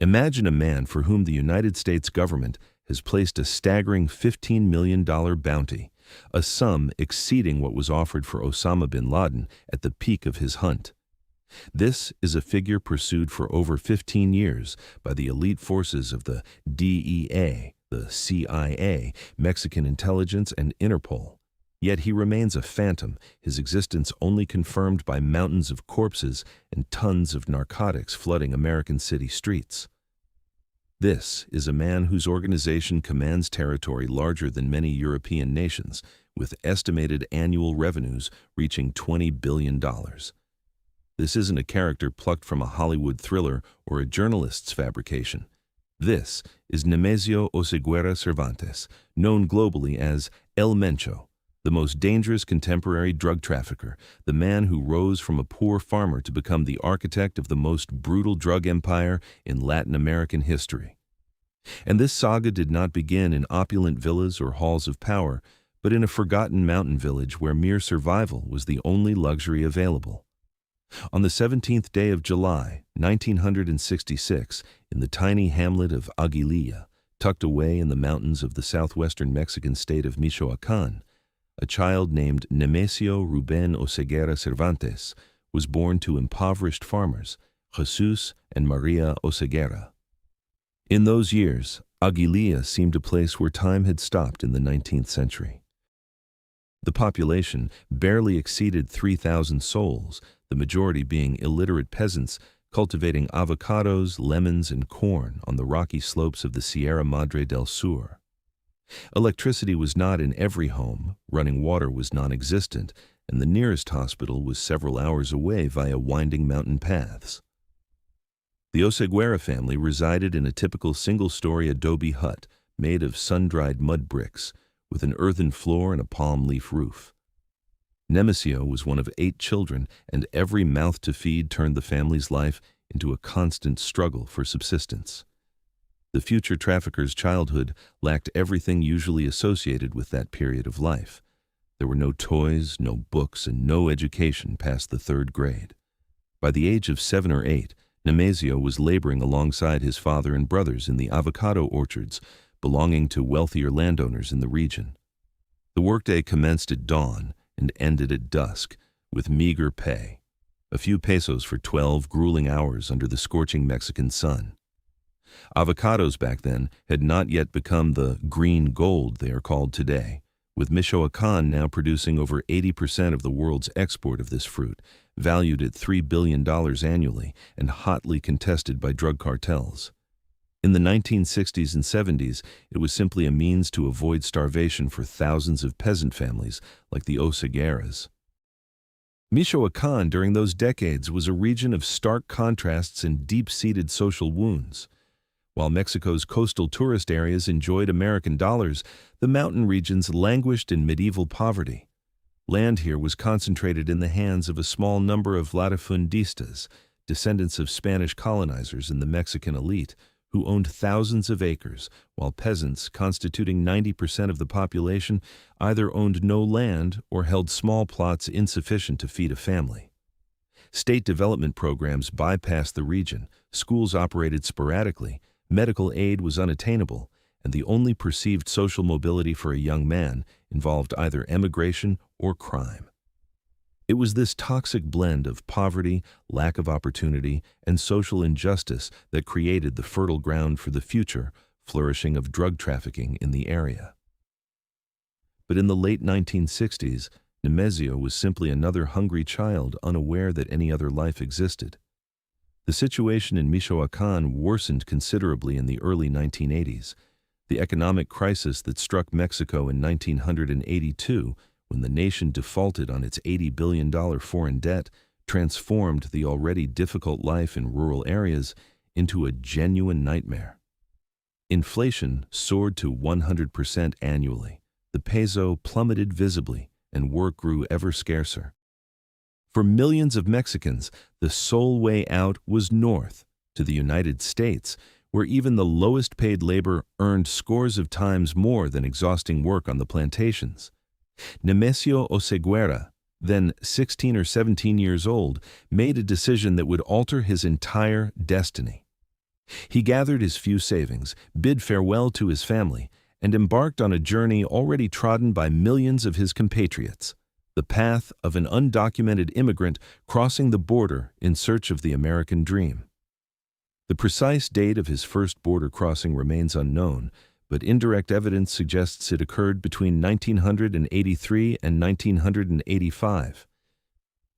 Imagine a man for whom the United States government has placed a staggering $15 million bounty, a sum exceeding what was offered for Osama bin Laden at the peak of his hunt. This is a figure pursued for over 15 years by the elite forces of the DEA, the CIA, Mexican intelligence, and Interpol. Yet he remains a phantom, his existence only confirmed by mountains of corpses and tons of narcotics flooding American city streets. This is a man whose organization commands territory larger than many European nations, with estimated annual revenues reaching $20 billion. This isn't a character plucked from a Hollywood thriller or a journalist's fabrication. This is Nemesio Oseguera Cervantes, known globally as El Mencho, the most dangerous contemporary drug trafficker, the man who rose from a poor farmer to become the architect of the most brutal drug empire in Latin American history. And this saga did not begin in opulent villas or halls of power, but in a forgotten mountain village where mere survival was the only luxury available. On the 17th day of July, 1966, in the tiny hamlet of Aguililla, tucked away in the mountains of the southwestern Mexican state of Michoacán, a child named Nemesio Oseguera Cervantes was born to impoverished farmers, Jesus and Maria Oseguera. In those years, Aguililla seemed a place where time had stopped in the 19th century. The population barely exceeded 3,000 souls, the majority being illiterate peasants cultivating avocados, lemons, and corn on the rocky slopes of the Sierra Madre del Sur. Electricity was not in every home, running water was non-existent, and the nearest hospital was several hours away via winding mountain paths. The Oseguera family resided in a typical single-story adobe hut made of sun-dried mud bricks, with an earthen floor and a palm leaf roof. Nemesio was one of 8 children, and every mouth to feed turned the family's life into a constant struggle for subsistence. The future trafficker's childhood lacked everything usually associated with that period of life. There were no toys, no books, and no education past the 3rd grade. By the age of 7 or 8, Nemesio was laboring alongside his father and brothers in the avocado orchards belonging to wealthier landowners in the region. The workday commenced at dawn and ended at dusk, with meager pay, a few pesos for 12 grueling hours under the scorching Mexican sun. Avocados back then had not yet become the green gold they are called today, with Michoacán now producing over 80% of the world's export of this fruit, valued at $3 billion annually and hotly contested by drug cartels. In the 1960s and 70s, it was simply a means to avoid starvation for thousands of peasant families like the Osegueras. Michoacán during those decades was a region of stark contrasts and deep-seated social wounds. While Mexico's coastal tourist areas enjoyed American dollars, the mountain regions languished in medieval poverty. Land here was concentrated in the hands of a small number of latifundistas, descendants of Spanish colonizers and the Mexican elite, who owned thousands of acres, while peasants, constituting 90% of the population, either owned no land or held small plots insufficient to feed a family. State development programs bypassed the region, schools operated sporadically, medical aid was unattainable, and the only perceived social mobility for a young man involved either emigration or crime. It was this toxic blend of poverty, lack of opportunity, and social injustice that created the fertile ground for the future flourishing of drug trafficking in the area. But in the late 1960s, Nemesio was simply another hungry child unaware that any other life existed. The situation in Michoacán worsened considerably in the early 1980s. The economic crisis that struck Mexico in 1982, when the nation defaulted on its $80 billion foreign debt, transformed the already difficult life in rural areas into a genuine nightmare. Inflation soared to 100% annually. The peso plummeted visibly, and work grew ever scarcer. For millions of Mexicans, the sole way out was north, to the United States, where even the lowest paid labor earned scores of times more than exhausting work on the plantations. Nemesio Oseguera, then 16 or 17 years old, made a decision that would alter his entire destiny. He gathered his few savings, bid farewell to his family, and embarked on a journey already trodden by millions of his compatriots, the path of an undocumented immigrant crossing the border in search of the American dream. The precise date of his first border crossing remains unknown, but indirect evidence suggests it occurred between 1983 and 1985.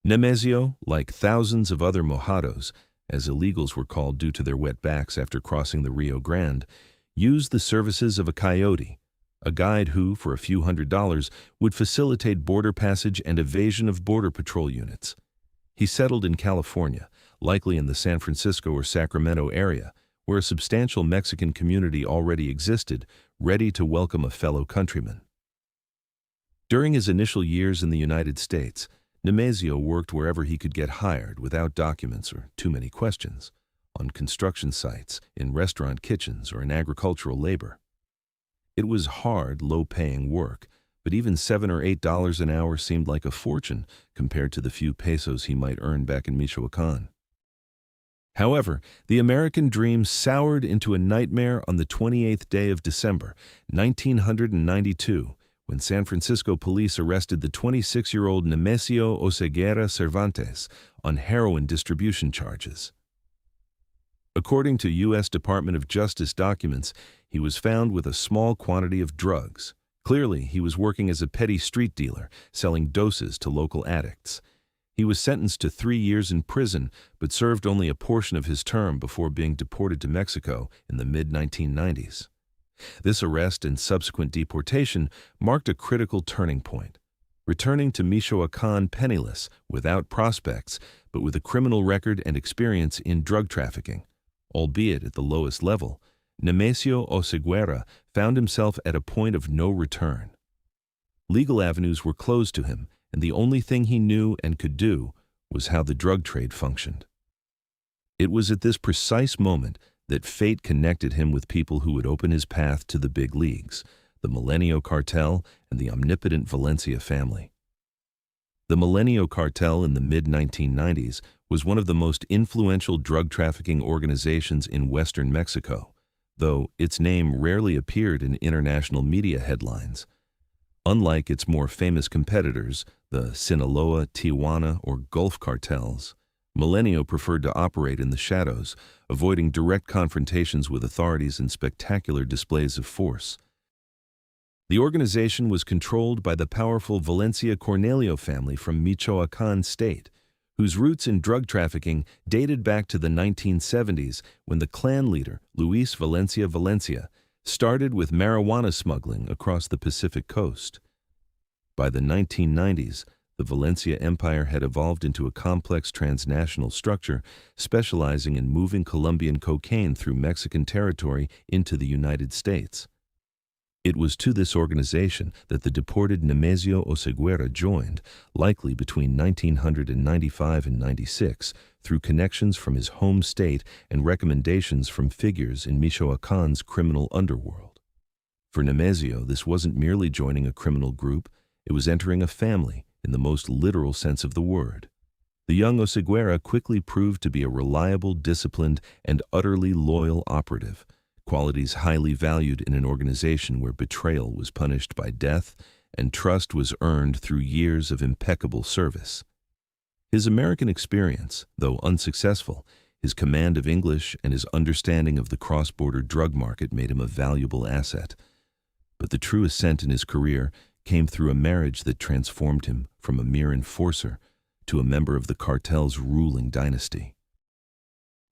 Nemesio, like thousands of other mojados, as illegals were called due to their wet backs after crossing the Rio Grande, used the services of a coyote, a guide who, for a few $100s, would facilitate border passage and evasion of Border Patrol units. He settled in California, likely in the San Francisco or Sacramento area, where a substantial Mexican community already existed, ready to welcome a fellow countryman. During his initial years in the United States, Nemesio worked wherever he could get hired without documents or too many questions, on construction sites, in restaurant kitchens, or in agricultural labor. It was hard, low-paying work, but even $7 or $8 an hour seemed like a fortune compared to the few pesos he might earn back in Michoacán. However, the American dream soured into a nightmare on the 28th day of December, 1992, when San Francisco police arrested the 26-year-old Nemesio Oseguera Cervantes on heroin distribution charges. According to U.S. Department of Justice documents, he was found with a small quantity of drugs. Clearly, he was working as a petty street dealer, selling doses to local addicts. He was sentenced to 3 years in prison, but served only a portion of his term before being deported to Mexico in the mid-1990s. This arrest and subsequent deportation marked a critical turning point. Returning to Michoacán penniless, without prospects, but with a criminal record and experience in drug trafficking, albeit at the lowest level, Nemesio Oseguera found himself at a point of no return. Legal avenues were closed to him, and the only thing he knew and could do was how the drug trade functioned. It was at this precise moment that fate connected him with people who would open his path to the big leagues, the Milenio cartel and the omnipotent Valencia family. The Milenio cartel in the mid-1990s was one of the most influential drug trafficking organizations in western Mexico, though its name rarely appeared in international media headlines. Unlike its more famous competitors, the Sinaloa, Tijuana, or Gulf cartels, Milenio preferred to operate in the shadows, avoiding direct confrontations with authorities and spectacular displays of force. The organization was controlled by the powerful Valencia Cornelio family from Michoacán state, whose roots in drug trafficking dated back to the 1970s when the clan leader, Luis Valencia, started with marijuana smuggling across the Pacific coast. By the 1990s, the Valencia empire had evolved into a complex transnational structure specializing in moving Colombian cocaine through Mexican territory into the United States. It was to this organization that the deported Nemesio Oseguera joined, likely between 1995 and 96, through connections from his home state and recommendations from figures in Michoacán's criminal underworld. For Nemesio, this wasn't merely joining a criminal group, it was entering a family, in the most literal sense of the word. The young Oseguera quickly proved to be a reliable, disciplined, and utterly loyal operative, qualities highly valued in an organization where betrayal was punished by death and trust was earned through years of impeccable service. His American experience, though unsuccessful, his command of English and his understanding of the cross-border drug market made him a valuable asset. But the true ascent in his career came through a marriage that transformed him from a mere enforcer to a member of the cartel's ruling dynasty.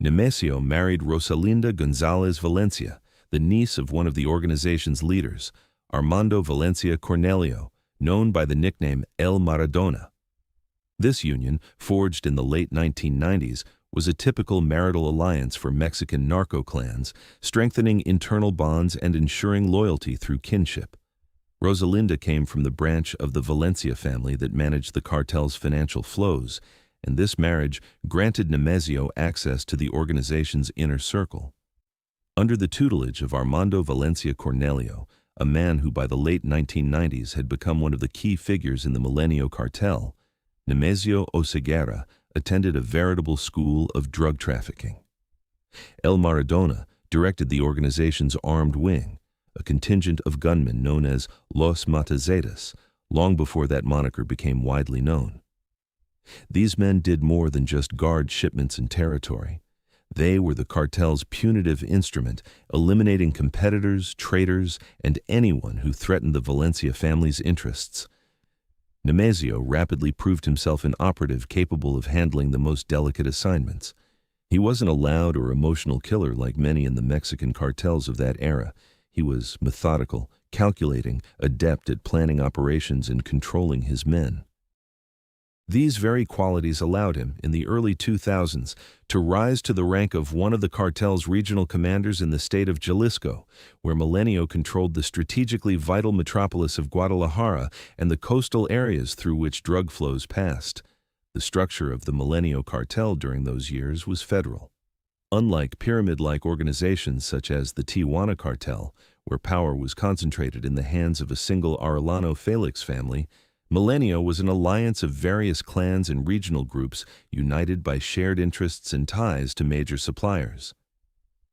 Nemesio married Rosalinda González Valencia, the niece of one of the organization's leaders, Armando Valencia Cornelio, known by the nickname El Maradona. This union, forged in the late 1990s, was a typical marital alliance for Mexican narco clans, strengthening internal bonds and ensuring loyalty through kinship. Rosalinda came from the branch of the Valencia family that managed the cartel's financial flows, and this marriage granted Nemesio access to the organization's inner circle. Under the tutelage of Armando Valencia Cornelio, a man who by the late 1990s had become one of the key figures in the Milenio cartel, Nemesio Oseguera attended a veritable school of drug trafficking. El Maradona directed the organization's armed wing, a contingent of gunmen known as Los Matazetas, long before that moniker became widely known. These men did more than just guard shipments and territory. They were the cartel's punitive instrument, eliminating competitors, traitors, and anyone who threatened the Valencia family's interests. Nemesio rapidly proved himself an operative capable of handling the most delicate assignments. He wasn't a loud or emotional killer like many in the Mexican cartels of that era. He was methodical, calculating, adept at planning operations and controlling his men. These very qualities allowed him, in the early 2000s, to rise to the rank of one of the cartel's regional commanders in the state of Jalisco, where Milenio controlled the strategically vital metropolis of Guadalajara and the coastal areas through which drug flows passed. The structure of the Milenio cartel during those years was federal. Unlike pyramid-like organizations such as the Tijuana cartel, where power was concentrated in the hands of a single Arellano Felix family, Milenio was an alliance of various clans and regional groups united by shared interests and ties to major suppliers.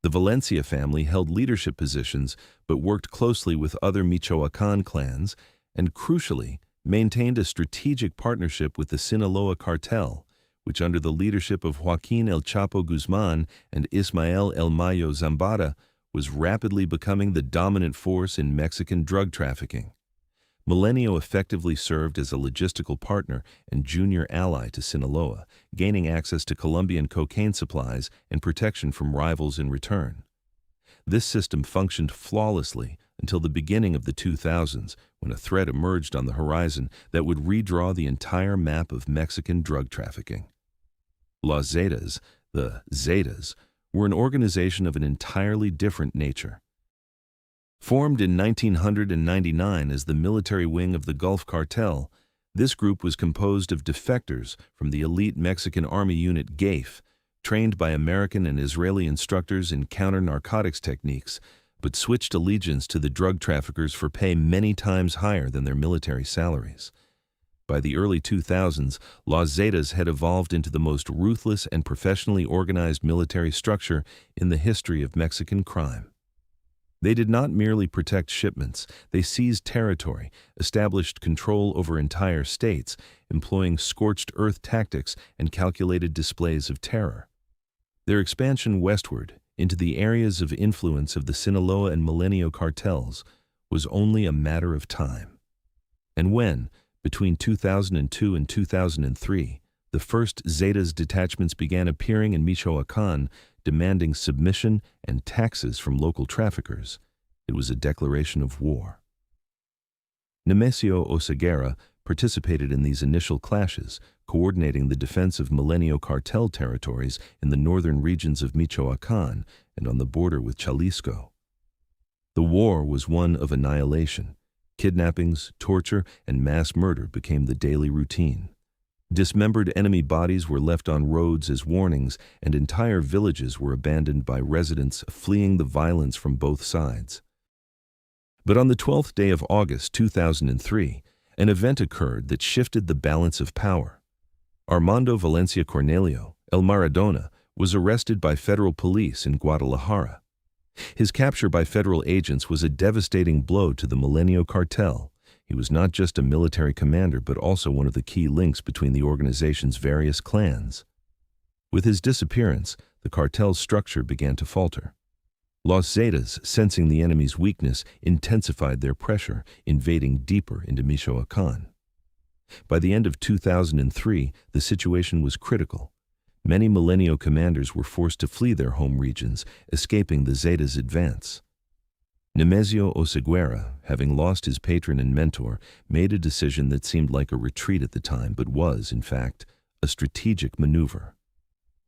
The Valencia family held leadership positions but worked closely with other Michoacán clans and, crucially, maintained a strategic partnership with the Sinaloa cartel, which under the leadership of Joaquín El Chapo Guzmán and Ismael El Mayo Zambada was rapidly becoming the dominant force in Mexican drug trafficking. Milenio effectively served as a logistical partner and junior ally to Sinaloa, gaining access to Colombian cocaine supplies and protection from rivals in return. This system functioned flawlessly until the beginning of the 2000s, when a threat emerged on the horizon that would redraw the entire map of Mexican drug trafficking. Los Zetas, the Zetas, were an organization of an entirely different nature. Formed in 1999 as the military wing of the Gulf Cartel, this group was composed of defectors from the elite Mexican Army unit GAIF, trained by American and Israeli instructors in counter-narcotics techniques, but switched allegiance to the drug traffickers for pay many times higher than their military salaries. By the early 2000s, Los Zetas had evolved into the most ruthless and professionally organized military structure in the history of Mexican crime. They did not merely protect shipments, they seized territory, established control over entire states, employing scorched earth tactics and calculated displays of terror. Their expansion westward, into the areas of influence of the Sinaloa and Milenio cartels, was only a matter of time. And when, between 2002 and 2003, the first Zetas detachments began appearing in Michoacán, demanding submission and taxes from local traffickers, it was a declaration of war. Nemesio Oseguera participated in these initial clashes, coordinating the defense of Milenio cartel territories in the northern regions of Michoacán and on the border with Jalisco. The war was one of annihilation. Kidnappings, torture, and mass murder became the daily routine. Dismembered enemy bodies were left on roads as warnings, and entire villages were abandoned by residents fleeing the violence from both sides. But on the 12th day of August 2003, an event occurred that shifted the balance of power. Armando Valencia Cornelio, El Maradona, was arrested by federal police in Guadalajara. His capture by federal agents was a devastating blow to the Milenio cartel. He was not just a military commander but also one of the key links between the organization's various clans. With his disappearance, the cartel's structure began to falter. Los Zetas, sensing the enemy's weakness, intensified their pressure, invading deeper into Michoacán. By the end of 2003, the situation was critical. Many Milenio commanders were forced to flee their home regions, escaping the Zetas' advance. Nemesio Oseguera, having lost his patron and mentor, made a decision that seemed like a retreat at the time but was, in fact, a strategic maneuver.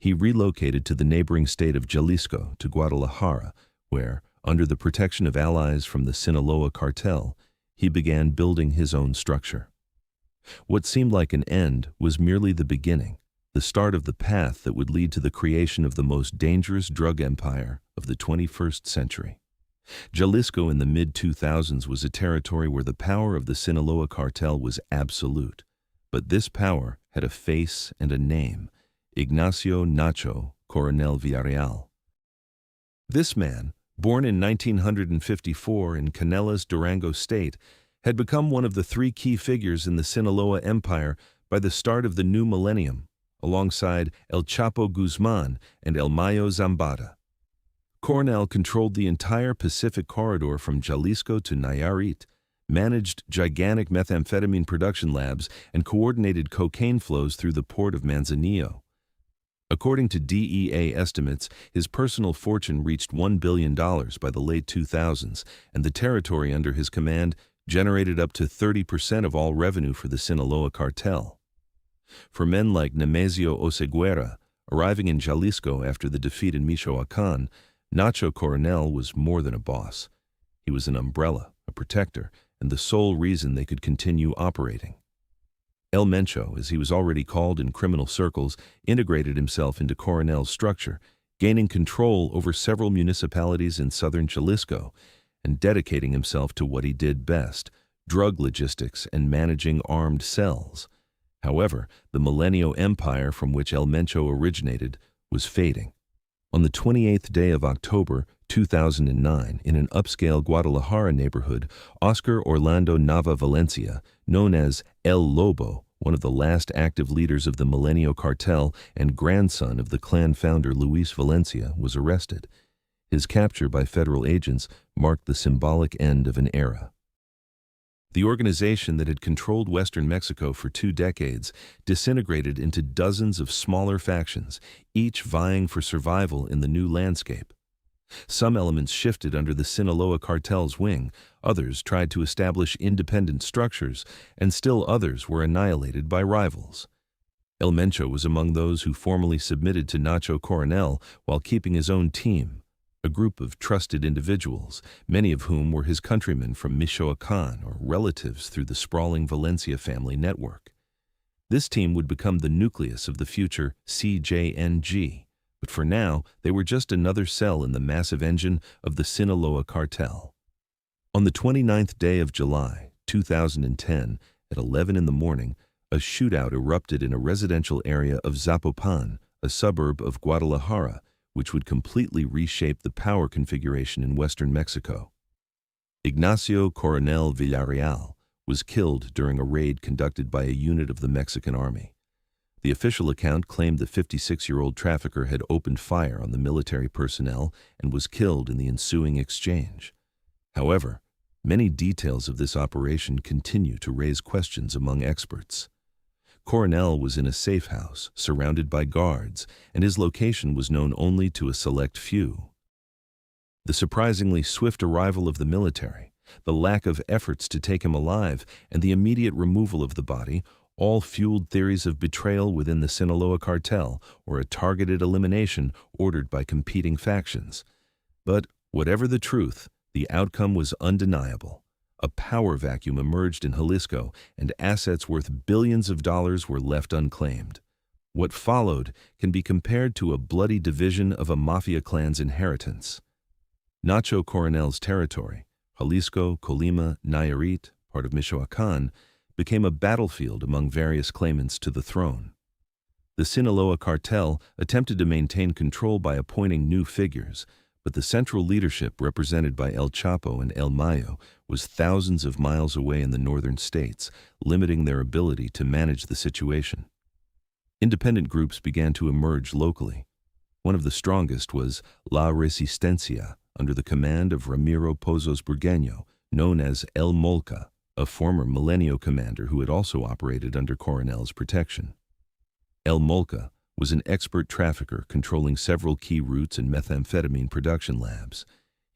He relocated to the neighboring state of Jalisco, to Guadalajara, where, under the protection of allies from the Sinaloa cartel, he began building his own structure. What seemed like an end was merely the beginning, the start of the path that would lead to the creation of the most dangerous drug empire of the 21st century. Jalisco in the mid-2000s was a territory where the power of the Sinaloa cartel was absolute. But this power had a face and a name: Ignacio Nacho Coronel Villarreal. This man, born in 1954 in Canelas, Durango State, had become one of the three key figures in the Sinaloa Empire by the start of the new millennium, alongside El Chapo Guzman and El Mayo Zambada. Coronel controlled the entire Pacific corridor from Jalisco to Nayarit, managed gigantic methamphetamine production labs, and coordinated cocaine flows through the port of Manzanillo. According to DEA estimates, his personal fortune reached $1 billion by the late 2000s, and the territory under his command generated up to 30% of all revenue for the Sinaloa cartel. For men like Nemesio Oseguera, arriving in Jalisco after the defeat in Michoacán, Nacho Coronel was more than a boss. He was an umbrella, a protector, and the sole reason they could continue operating. El Mencho, as he was already called in criminal circles, integrated himself into Coronel's structure, gaining control over several municipalities in southern Jalisco, and dedicating himself to what he did best, drug logistics and managing armed cells. However, the Milenio empire from which El Mencho originated was fading. On the 28th day of October 2009, in an upscale Guadalajara neighborhood, Oscar Orlando Nava Valencia, known as El Lobo, one of the last active leaders of the Milenio cartel and grandson of the clan founder Luis Valencia, was arrested. His capture by federal agents marked the symbolic end of an era. The organization that had controlled western Mexico for 2 decades disintegrated into dozens of smaller factions, each vying for survival in the new landscape. Some elements shifted under the Sinaloa cartel's wing, others tried to establish independent structures, and still others were annihilated by rivals. El Mencho was among those who formally submitted to Nacho Coronel while keeping his own team, a group of trusted individuals, many of whom were his countrymen from Michoacán or relatives through the sprawling Valencia family network. This team would become the nucleus of the future CJNG, but for now they were just another cell in the massive engine of the Sinaloa cartel. On the 29th day of July, 2010, at 11 in the morning, a shootout erupted in a residential area of Zapopan, a suburb of Guadalajara, which would completely reshape the power configuration in western Mexico. Ignacio Coronel Villarreal was killed during a raid conducted by a unit of the Mexican army. The official account claimed the 56-year-old trafficker had opened fire on the military personnel and was killed in the ensuing exchange. However, many details of this operation continue to raise questions among experts. Coronel was in a safe house, surrounded by guards, and his location was known only to a select few. The surprisingly swift arrival of the military, the lack of efforts to take him alive, and the immediate removal of the body all fueled theories of betrayal within the Sinaloa cartel or a targeted elimination ordered by competing factions. But whatever the truth, the outcome was undeniable. A power vacuum emerged in Jalisco, and assets worth billions of dollars were left unclaimed. What followed can be compared to a bloody division of a mafia clan's inheritance. Nacho Coronel's territory, Jalisco, Colima, Nayarit, part of Michoacán, became a battlefield among various claimants to the throne. The Sinaloa cartel attempted to maintain control by appointing new figures, but the central leadership represented by El Chapo and El Mayo was thousands of miles away in the northern states, limiting their ability to manage the situation. Independent groups began to emerge locally. One of the strongest was La Resistencia, under the command of Ramiro Pozos Burgueño, known as El Molca, a former Milenio commander who had also operated under Coronel's protection. El Molca was an expert trafficker controlling several key routes and methamphetamine production labs.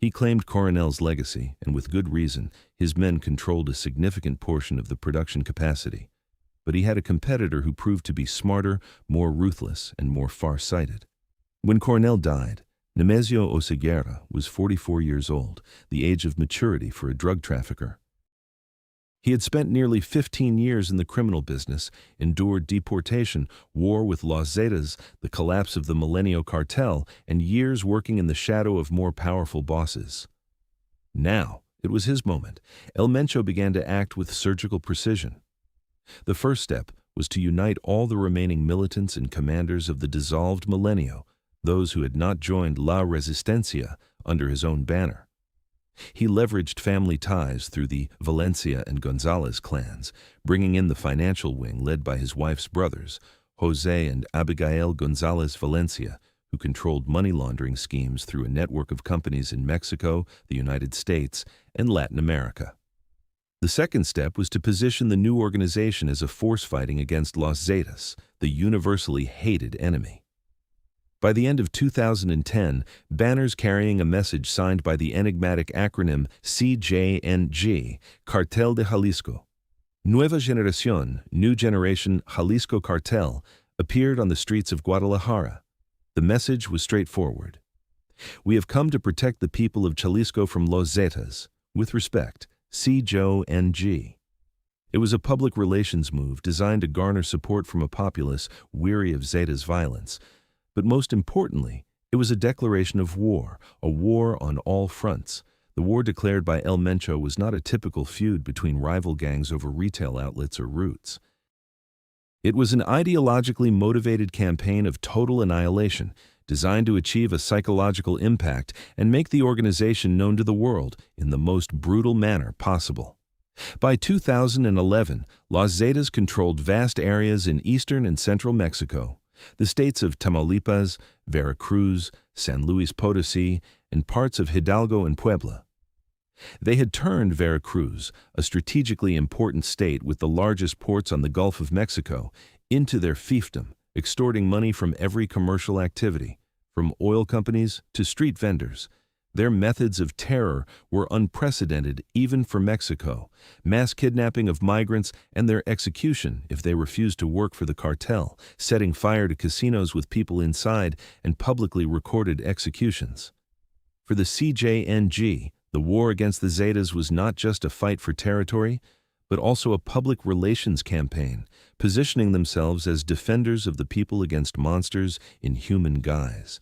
He claimed Coronel's legacy, and with good reason, his men controlled a significant portion of the production capacity. But he had a competitor who proved to be smarter, more ruthless, and more far-sighted. When Coronel died, Nemesio Oseguera was 44 years old, the age of maturity for a drug trafficker. He had spent nearly 15 years in the criminal business, endured deportation, war with Los Zetas, the collapse of the Milenio cartel, and years working in the shadow of more powerful bosses. Now, it was his moment. El Mencho began to act with surgical precision. The first step was to unite all the remaining militants and commanders of the dissolved Milenio, those who had not joined La Resistencia under his own banner. He leveraged family ties through the Valencia and Gonzalez clans, bringing in the financial wing led by his wife's brothers, Jose and Abigail Gonzalez Valencia, who controlled money laundering schemes through a network of companies in Mexico, the United States, and Latin America. The second step was to position the new organization as a force fighting against Los Zetas, the universally hated enemy. By the end of 2010, banners carrying a message signed by the enigmatic acronym CJNG, Cartel de Jalisco, Nueva Generación, New Generation Jalisco Cartel, appeared on the streets of Guadalajara. The message was straightforward. We have come to protect the people of Jalisco from Los Zetas. With respect, CJNG. It was a public relations move designed to garner support from a populace weary of Zetas' violence. But most importantly, it was a declaration of war, a war on all fronts. The war declared by El Mencho was not a typical feud between rival gangs over retail outlets or routes. It was an ideologically motivated campaign of total annihilation, designed to achieve a psychological impact and make the organization known to the world in the most brutal manner possible. By 2011, Los Zetas controlled vast areas in eastern and central Mexico. The states of Tamaulipas, Veracruz, San Luis Potosí, and parts of Hidalgo and Puebla. They had turned Veracruz, a strategically important state with the largest ports on the Gulf of Mexico, into their fiefdom, extorting money from every commercial activity, from oil companies to street vendors. Their methods of terror were unprecedented even for Mexico, mass kidnapping of migrants and their execution if they refused to work for the cartel, setting fire to casinos with people inside, and publicly recorded executions. For the CJNG, the war against the Zetas was not just a fight for territory, but also a public relations campaign, positioning themselves as defenders of the people against monsters in human guise.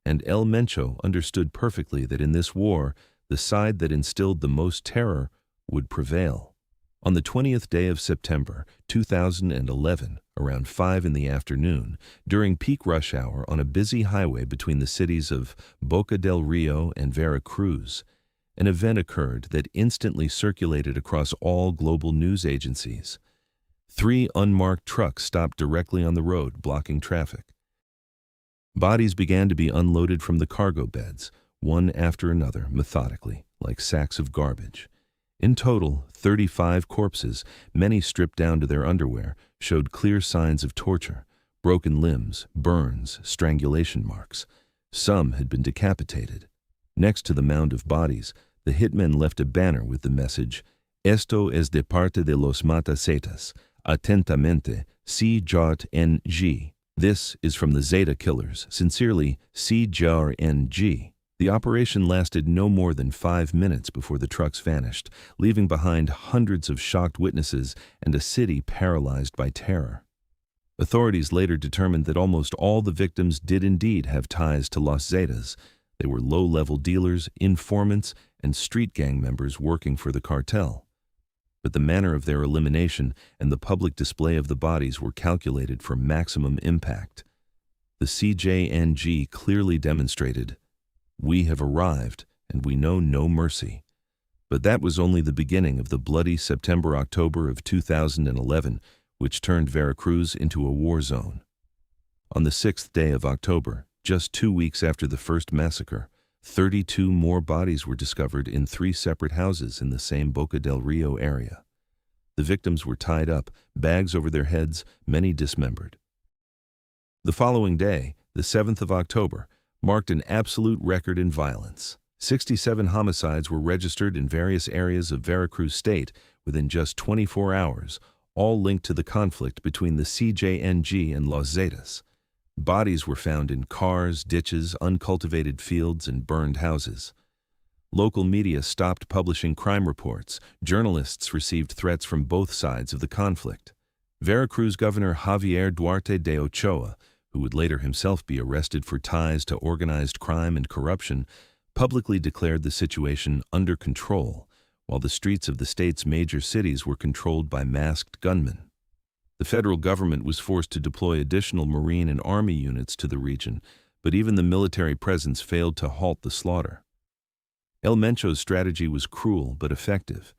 And El Mencho understood perfectly that in this war, the side that instilled the most terror would prevail. On the 20th day of September 2011, around 5 in the afternoon, during peak rush hour on a busy highway between the cities of Boca del Rio and Veracruz, an event occurred that instantly circulated across all global news agencies. 3 unmarked trucks stopped directly on the road, blocking traffic. Bodies began to be unloaded from the cargo beds, one after another, methodically, like sacks of garbage. In total, 35 corpses, many stripped down to their underwear, showed clear signs of torture, broken limbs, burns, strangulation marks. Some had been decapitated. Next to the mound of bodies, the hitmen left a banner with the message, Esto es de parte de los matacetas, atentamente, CJNG. This is from the Zeta killers, sincerely, CJNG. The operation lasted no more than 5 minutes before the trucks vanished, leaving behind hundreds of shocked witnesses and a city paralyzed by terror. Authorities later determined that almost all the victims did indeed have ties to Los Zetas. They were low-level dealers, informants, and street gang members working for the cartel. But the manner of their elimination and the public display of the bodies were calculated for maximum impact. The CJNG clearly demonstrated, we have arrived and we know no mercy. But that was only the beginning of the bloody September-October of 2011, which turned Veracruz into a war zone. On the 6th day of October, just 2 weeks after the first massacre, 32 more bodies were discovered in 3 separate houses in the same Boca del Rio area. The victims were tied up, bags over their heads, many dismembered. The following day, the 7th of October, marked an absolute record in violence. 67 homicides were registered in various areas of Veracruz State within just 24 hours, all linked to the conflict between the CJNG and Los Zetas. Bodies were found in cars, ditches, uncultivated fields, and burned houses. Local media stopped publishing crime reports. Journalists received threats from both sides of the conflict. Veracruz Governor Javier Duarte de Ochoa, who would later himself be arrested for ties to organized crime and corruption, publicly declared the situation under control, while the streets of the state's major cities were controlled by masked gunmen. The federal government was forced to deploy additional Marine and Army units to the region, but even the military presence failed to halt the slaughter. El Mencho's strategy was cruel but effective.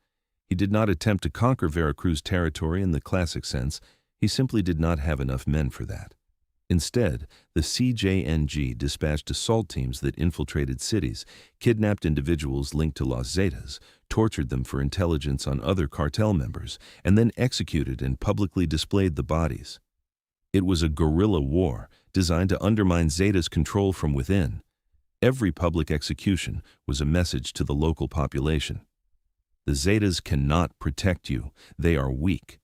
He did not attempt to conquer Veracruz territory in the classic sense. He simply did not have enough men for that. Instead, the CJNG dispatched assault teams that infiltrated cities, kidnapped individuals linked to Los Zetas, tortured them for intelligence on other cartel members, and then executed and publicly displayed the bodies. It was a guerrilla war designed to undermine Zeta's control from within. Every public execution was a message to the local population. The Zetas cannot protect you. They are weak.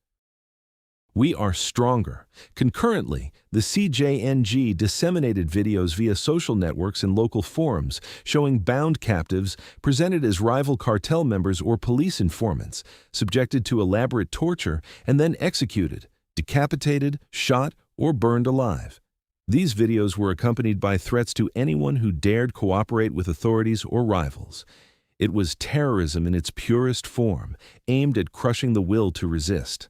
We are stronger. Concurrently, the CJNG disseminated videos via social networks and local forums showing bound captives presented as rival cartel members or police informants, subjected to elaborate torture and then executed, decapitated, shot, or burned alive. These videos were accompanied by threats to anyone who dared cooperate with authorities or rivals. It was terrorism in its purest form, aimed at crushing the will to resist.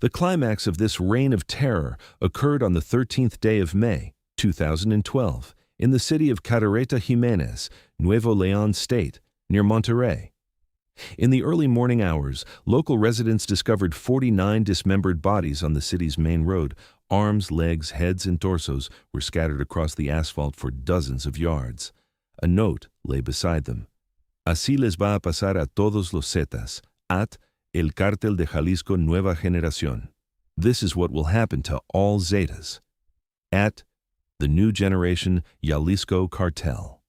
The climax of this reign of terror occurred on the 13th day of May, 2012, in the city of Cadereyta Jimenez, Nuevo León State, near Monterrey. In the early morning hours, local residents discovered 49 dismembered bodies on the city's main road. Arms, legs, heads, and torsos were scattered across the asphalt for dozens of yards. A note lay beside them. Así les va a pasar a todos los Zetas, at el Cartel de Jalisco Nueva Generación. This is what will happen to all Zetas. At the New Generation Jalisco Cartel.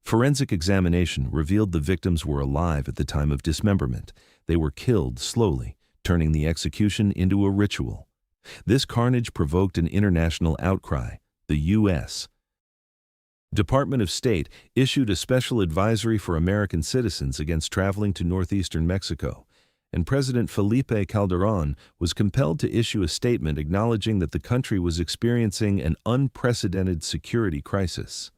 Forensic examination revealed the victims were alive at the time of dismemberment. They were killed slowly, turning the execution into a ritual. This carnage provoked an international outcry. The U.S. Department of State issued a special advisory for American citizens against traveling to northeastern Mexico, and President Felipe Calderón was compelled to issue a statement acknowledging that the country was experiencing an unprecedented security crisis.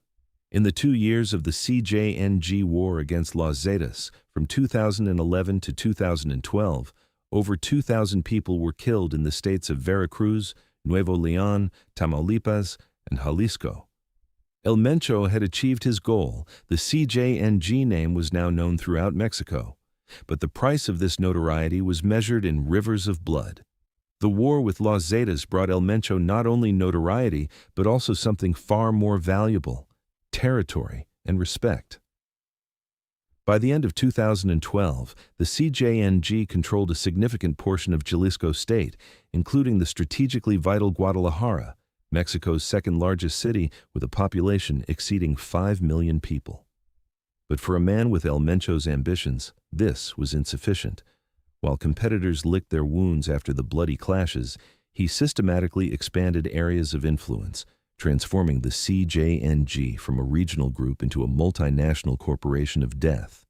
In the 2 years of the CJNG war against Los Zetas, from 2011 to 2012, over 2,000 people were killed in the states of Veracruz, Nuevo León, Tamaulipas, and Jalisco. El Mencho had achieved his goal. The CJNG name was now known throughout Mexico. But the price of this notoriety was measured in rivers of blood. The war with Los Zetas brought El Mencho not only notoriety, but also something far more valuable: territory and respect. By the end of 2012, the CJNG controlled a significant portion of Jalisco State, including the strategically vital Guadalajara, Mexico's second-largest city with a population exceeding 5 million people. But for a man with El Mencho's ambitions, this was insufficient. While competitors licked their wounds after the bloody clashes, he systematically expanded areas of influence, transforming the CJNG from a regional group into a multinational corporation of death.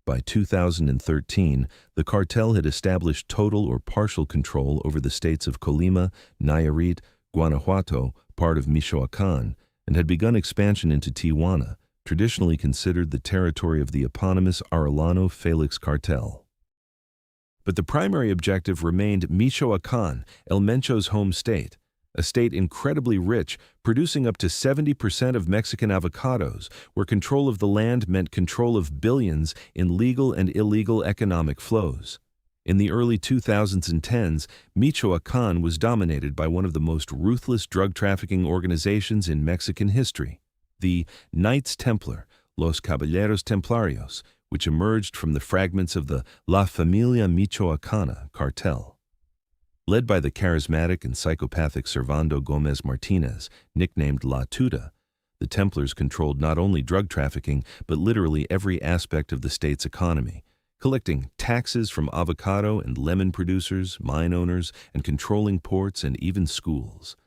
By 2013, the cartel had established total or partial control over the states of Colima, Nayarit, Guanajuato, part of Michoacán, and had begun expansion into Tijuana, traditionally considered the territory of the eponymous Arellano-Felix cartel. But the primary objective remained Michoacán, El Mencho's home state, a state incredibly rich, producing up to 70% of Mexican avocados, where control of the land meant control of billions in legal and illegal economic flows. In the early 2000s and 10s, Michoacán was dominated by one of the most ruthless drug trafficking organizations in Mexican history, the Knights Templar, Los Caballeros Templarios, which emerged from the fragments of the La Familia Michoacana cartel. Led by the charismatic and psychopathic Servando Gomez Martinez, nicknamed La Tuta, the Templars controlled not only drug trafficking, but literally every aspect of the state's economy, collecting taxes from avocado and lemon producers, mine owners, and controlling ports and even schools.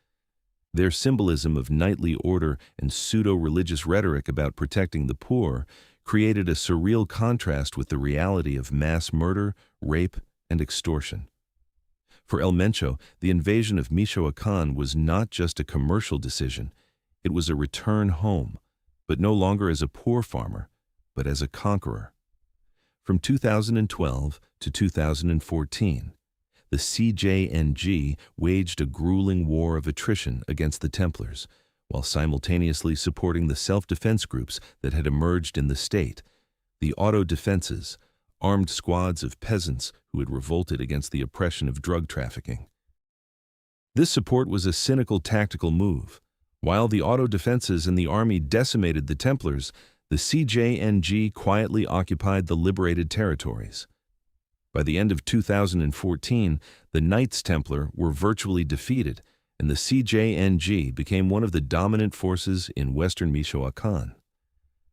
Their symbolism of knightly order and pseudo-religious rhetoric about protecting the poor created a surreal contrast with the reality of mass murder, rape, and extortion. For El Mencho, the invasion of Michoacán was not just a commercial decision. It was a return home, but no longer as a poor farmer, but as a conqueror. From 2012 to 2014, the CJNG waged a grueling war of attrition against the Templars, while simultaneously supporting the self-defense groups that had emerged in the state, the auto defenses, armed squads of peasants who had revolted against the oppression of drug trafficking. This support was a cynical tactical move. While the auto defenses and the army decimated the Templars, the CJNG quietly occupied the liberated territories. By the end of 2014, the Knights Templar were virtually defeated, and the CJNG became one of the dominant forces in western Michoacán.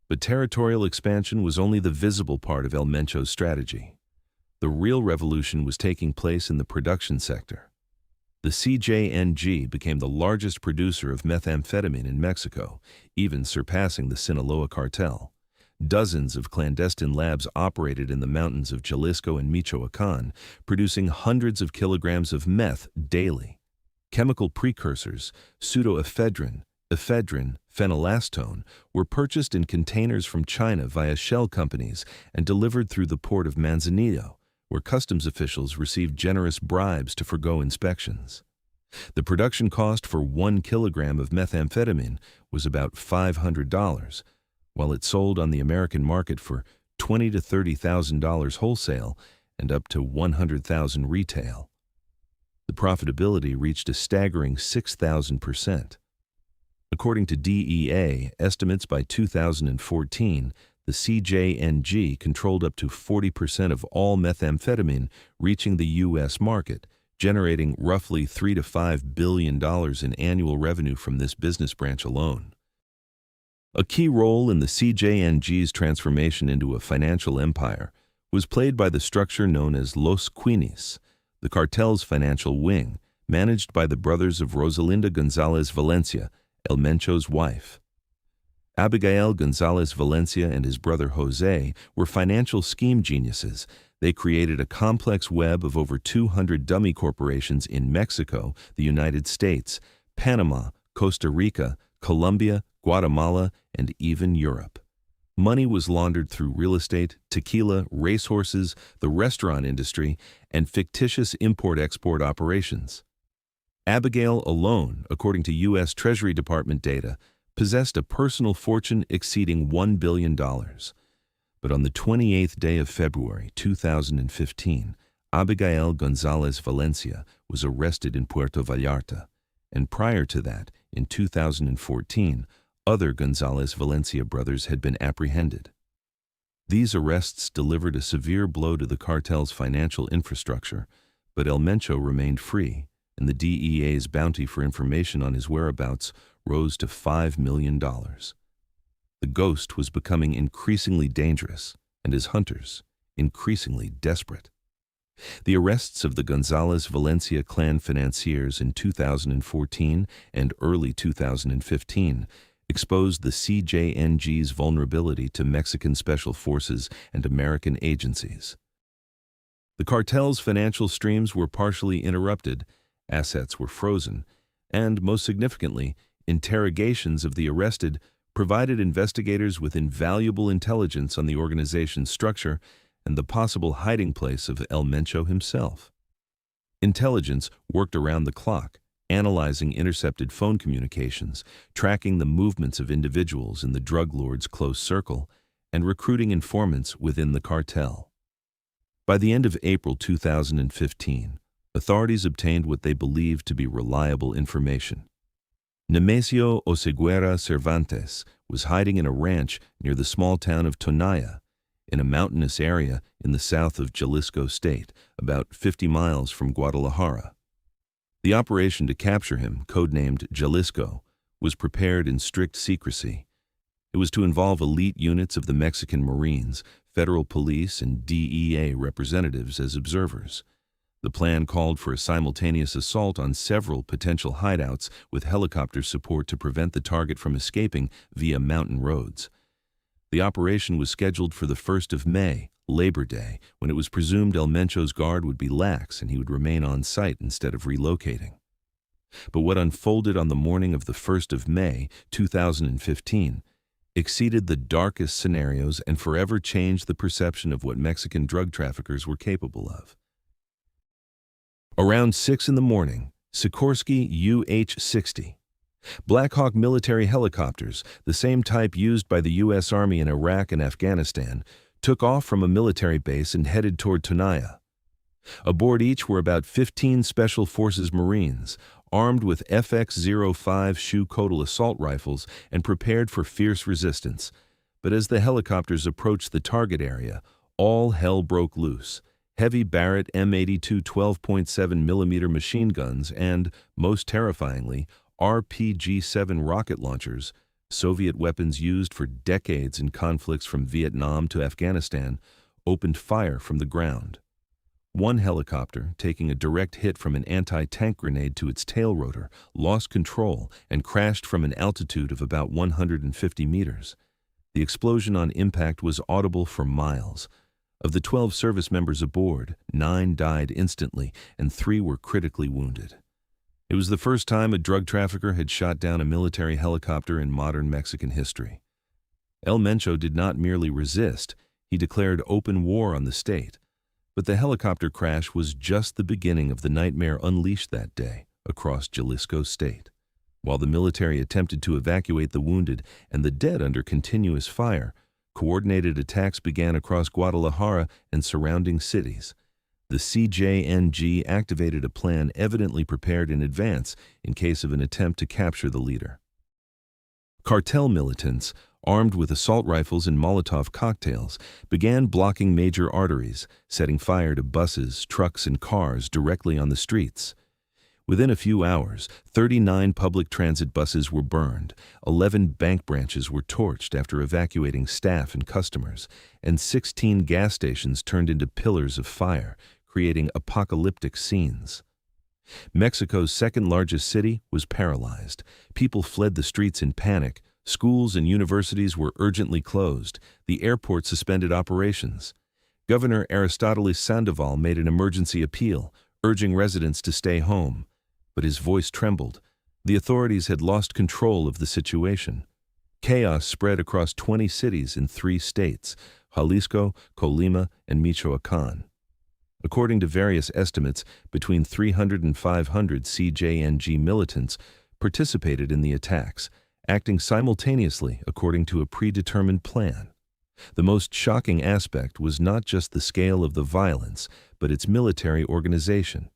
But territorial expansion was only the visible part of El Mencho's strategy. The real revolution was taking place in the production sector. The CJNG became the largest producer of methamphetamine in Mexico, even surpassing the Sinaloa cartel. Dozens of clandestine labs operated in the mountains of Jalisco and Michoacán, producing hundreds of kilograms of meth daily. Chemical precursors, pseudoephedrine, ephedrine, phenylacetone, were purchased in containers from China via shell companies and delivered through the port of Manzanillo, where customs officials received generous bribes to forgo inspections. The production cost for 1 kilogram of methamphetamine was about $500, while it sold on the American market for $20,000 to $30,000 wholesale and up to $100,000 retail. The profitability reached a staggering 6,000%. According to DEA estimates, by 2014, the CJNG controlled up to 40% of all methamphetamine reaching the U.S. market, generating roughly $3 to $5 billion in annual revenue from this business branch alone. A key role in the CJNG's transformation into a financial empire was played by the structure known as Los Queenies, the cartel's financial wing, managed by the brothers of Rosalinda Gonzalez Valencia, El Mencho's wife. Abigail Gonzalez Valencia and his brother Jose were financial scheme geniuses. They created a complex web of over 200 dummy corporations in Mexico, the United States, Panama, Costa Rica, Colombia, Guatemala, and even Europe. Money was laundered through real estate, tequila, racehorses, the restaurant industry, and fictitious import-export operations. Abigail alone, according to U.S. Treasury Department data, possessed a personal fortune exceeding $1 billion. But on the 28th day of February 2015, Abigail Gonzalez Valencia was arrested in Puerto Vallarta, and prior to that, in 2014, other Gonzalez Valencia brothers had been apprehended. These arrests delivered a severe blow to the cartel's financial infrastructure, but El Mencho remained free, and the DEA's bounty for information on his whereabouts rose to $5 million. The ghost was becoming increasingly dangerous, and his hunters increasingly desperate. The arrests of the Gonzalez Valencia clan financiers in 2014 and early 2015 exposed the CJNG's vulnerability to Mexican special forces and American agencies. The cartel's financial streams were partially interrupted, assets were frozen, and, most significantly, interrogations of the arrested provided investigators with invaluable intelligence on the organization's structure and the possible hiding place of El Mencho himself. Intelligence worked around the clock, analyzing intercepted phone communications, tracking the movements of individuals in the drug lord's close circle, and recruiting informants within the cartel. By the end of April 2015, authorities obtained what they believed to be reliable information. Nemesio Oseguera Cervantes was hiding in a ranch near the small town of Tonaya, in a mountainous area in the south of Jalisco State, about 50 miles from Guadalajara. The operation to capture him, codenamed Jalisco, was prepared in strict secrecy. It was to involve elite units of the Mexican Marines, federal police, and DEA representatives as observers. The plan called for a simultaneous assault on several potential hideouts with helicopter support to prevent the target from escaping via mountain roads. The operation was scheduled for the 1st of May, Labor Day, when it was presumed El Mencho's guard would be lax and he would remain on site instead of relocating. But what unfolded on the morning of the 1st of May, 2015, exceeded the darkest scenarios and forever changed the perception of what Mexican drug traffickers were capable of. Around 6 in the morning, Sikorsky UH-60, Black Hawk military helicopters, the same type used by the U.S. Army in Iraq and Afghanistan, took off from a military base and headed toward Tunaya. Aboard each were about 15 Special Forces Marines, armed with FX-05 Schuh-Kotel assault rifles and prepared for fierce resistance. But as the helicopters approached the target area, all hell broke loose. Heavy Barrett M82 12.7mm machine guns and, most terrifyingly, RPG-7 rocket launchers, Soviet weapons used for decades in conflicts from Vietnam to Afghanistan, opened fire from the ground. One helicopter, taking a direct hit from an anti-tank grenade to its tail rotor, lost control and crashed from an altitude of about 150 meters. The explosion on impact was audible for miles. Of the 12 service members aboard, 9 died instantly and 3 were critically wounded. It was the first time a drug trafficker had shot down a military helicopter in modern Mexican history. El Mencho did not merely resist, he declared open war on the state. But the helicopter crash was just the beginning of the nightmare unleashed that day across Jalisco state. While the military attempted to evacuate the wounded and the dead under continuous fire, coordinated attacks began across Guadalajara and surrounding cities. The CJNG activated a plan evidently prepared in advance in case of an attempt to capture the leader. Cartel militants, armed with assault rifles and Molotov cocktails, began blocking major arteries, setting fire to buses, trucks, and cars directly on the streets. Within a few hours, 39 public transit buses were burned, 11 bank branches were torched after evacuating staff and customers, and 16 gas stations turned into pillars of fire, creating apocalyptic scenes. Mexico's second-largest city was paralyzed. People fled the streets in panic. Schools and universities were urgently closed. The airport suspended operations. Governor Aristoteles Sandoval made an emergency appeal, urging residents to stay home. But his voice trembled. The authorities had lost control of the situation. Chaos spread across 20 cities in 3 states, Jalisco, Colima, and Michoacán. According to various estimates, between 300 and 500 CJNG militants participated in the attacks, acting simultaneously according to a predetermined plan. The most shocking aspect was not just the scale of the violence, but its military organization.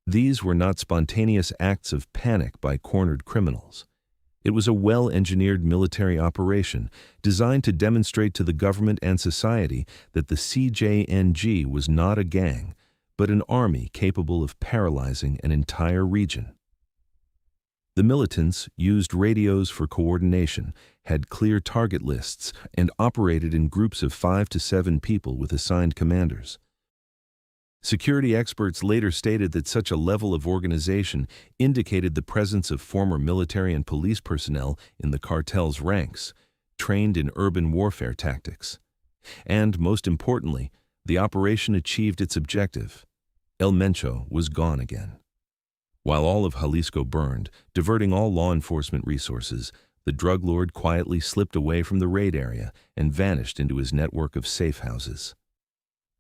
These were not spontaneous acts of panic by cornered criminals. It was a well-engineered military operation designed to demonstrate to the government and society that the CJNG was not a gang, but an army capable of paralyzing an entire region. The militants used radios for coordination, had clear target lists, and operated in groups of 5 to 7 people with assigned commanders. Security experts later stated that such a level of organization indicated the presence of former military and police personnel in the cartel's ranks, trained in urban warfare tactics. And, most importantly, the operation achieved its objective. El Mencho was gone again. While all of Jalisco burned, diverting all law enforcement resources, the drug lord quietly slipped away from the raid area and vanished into his network of safe houses.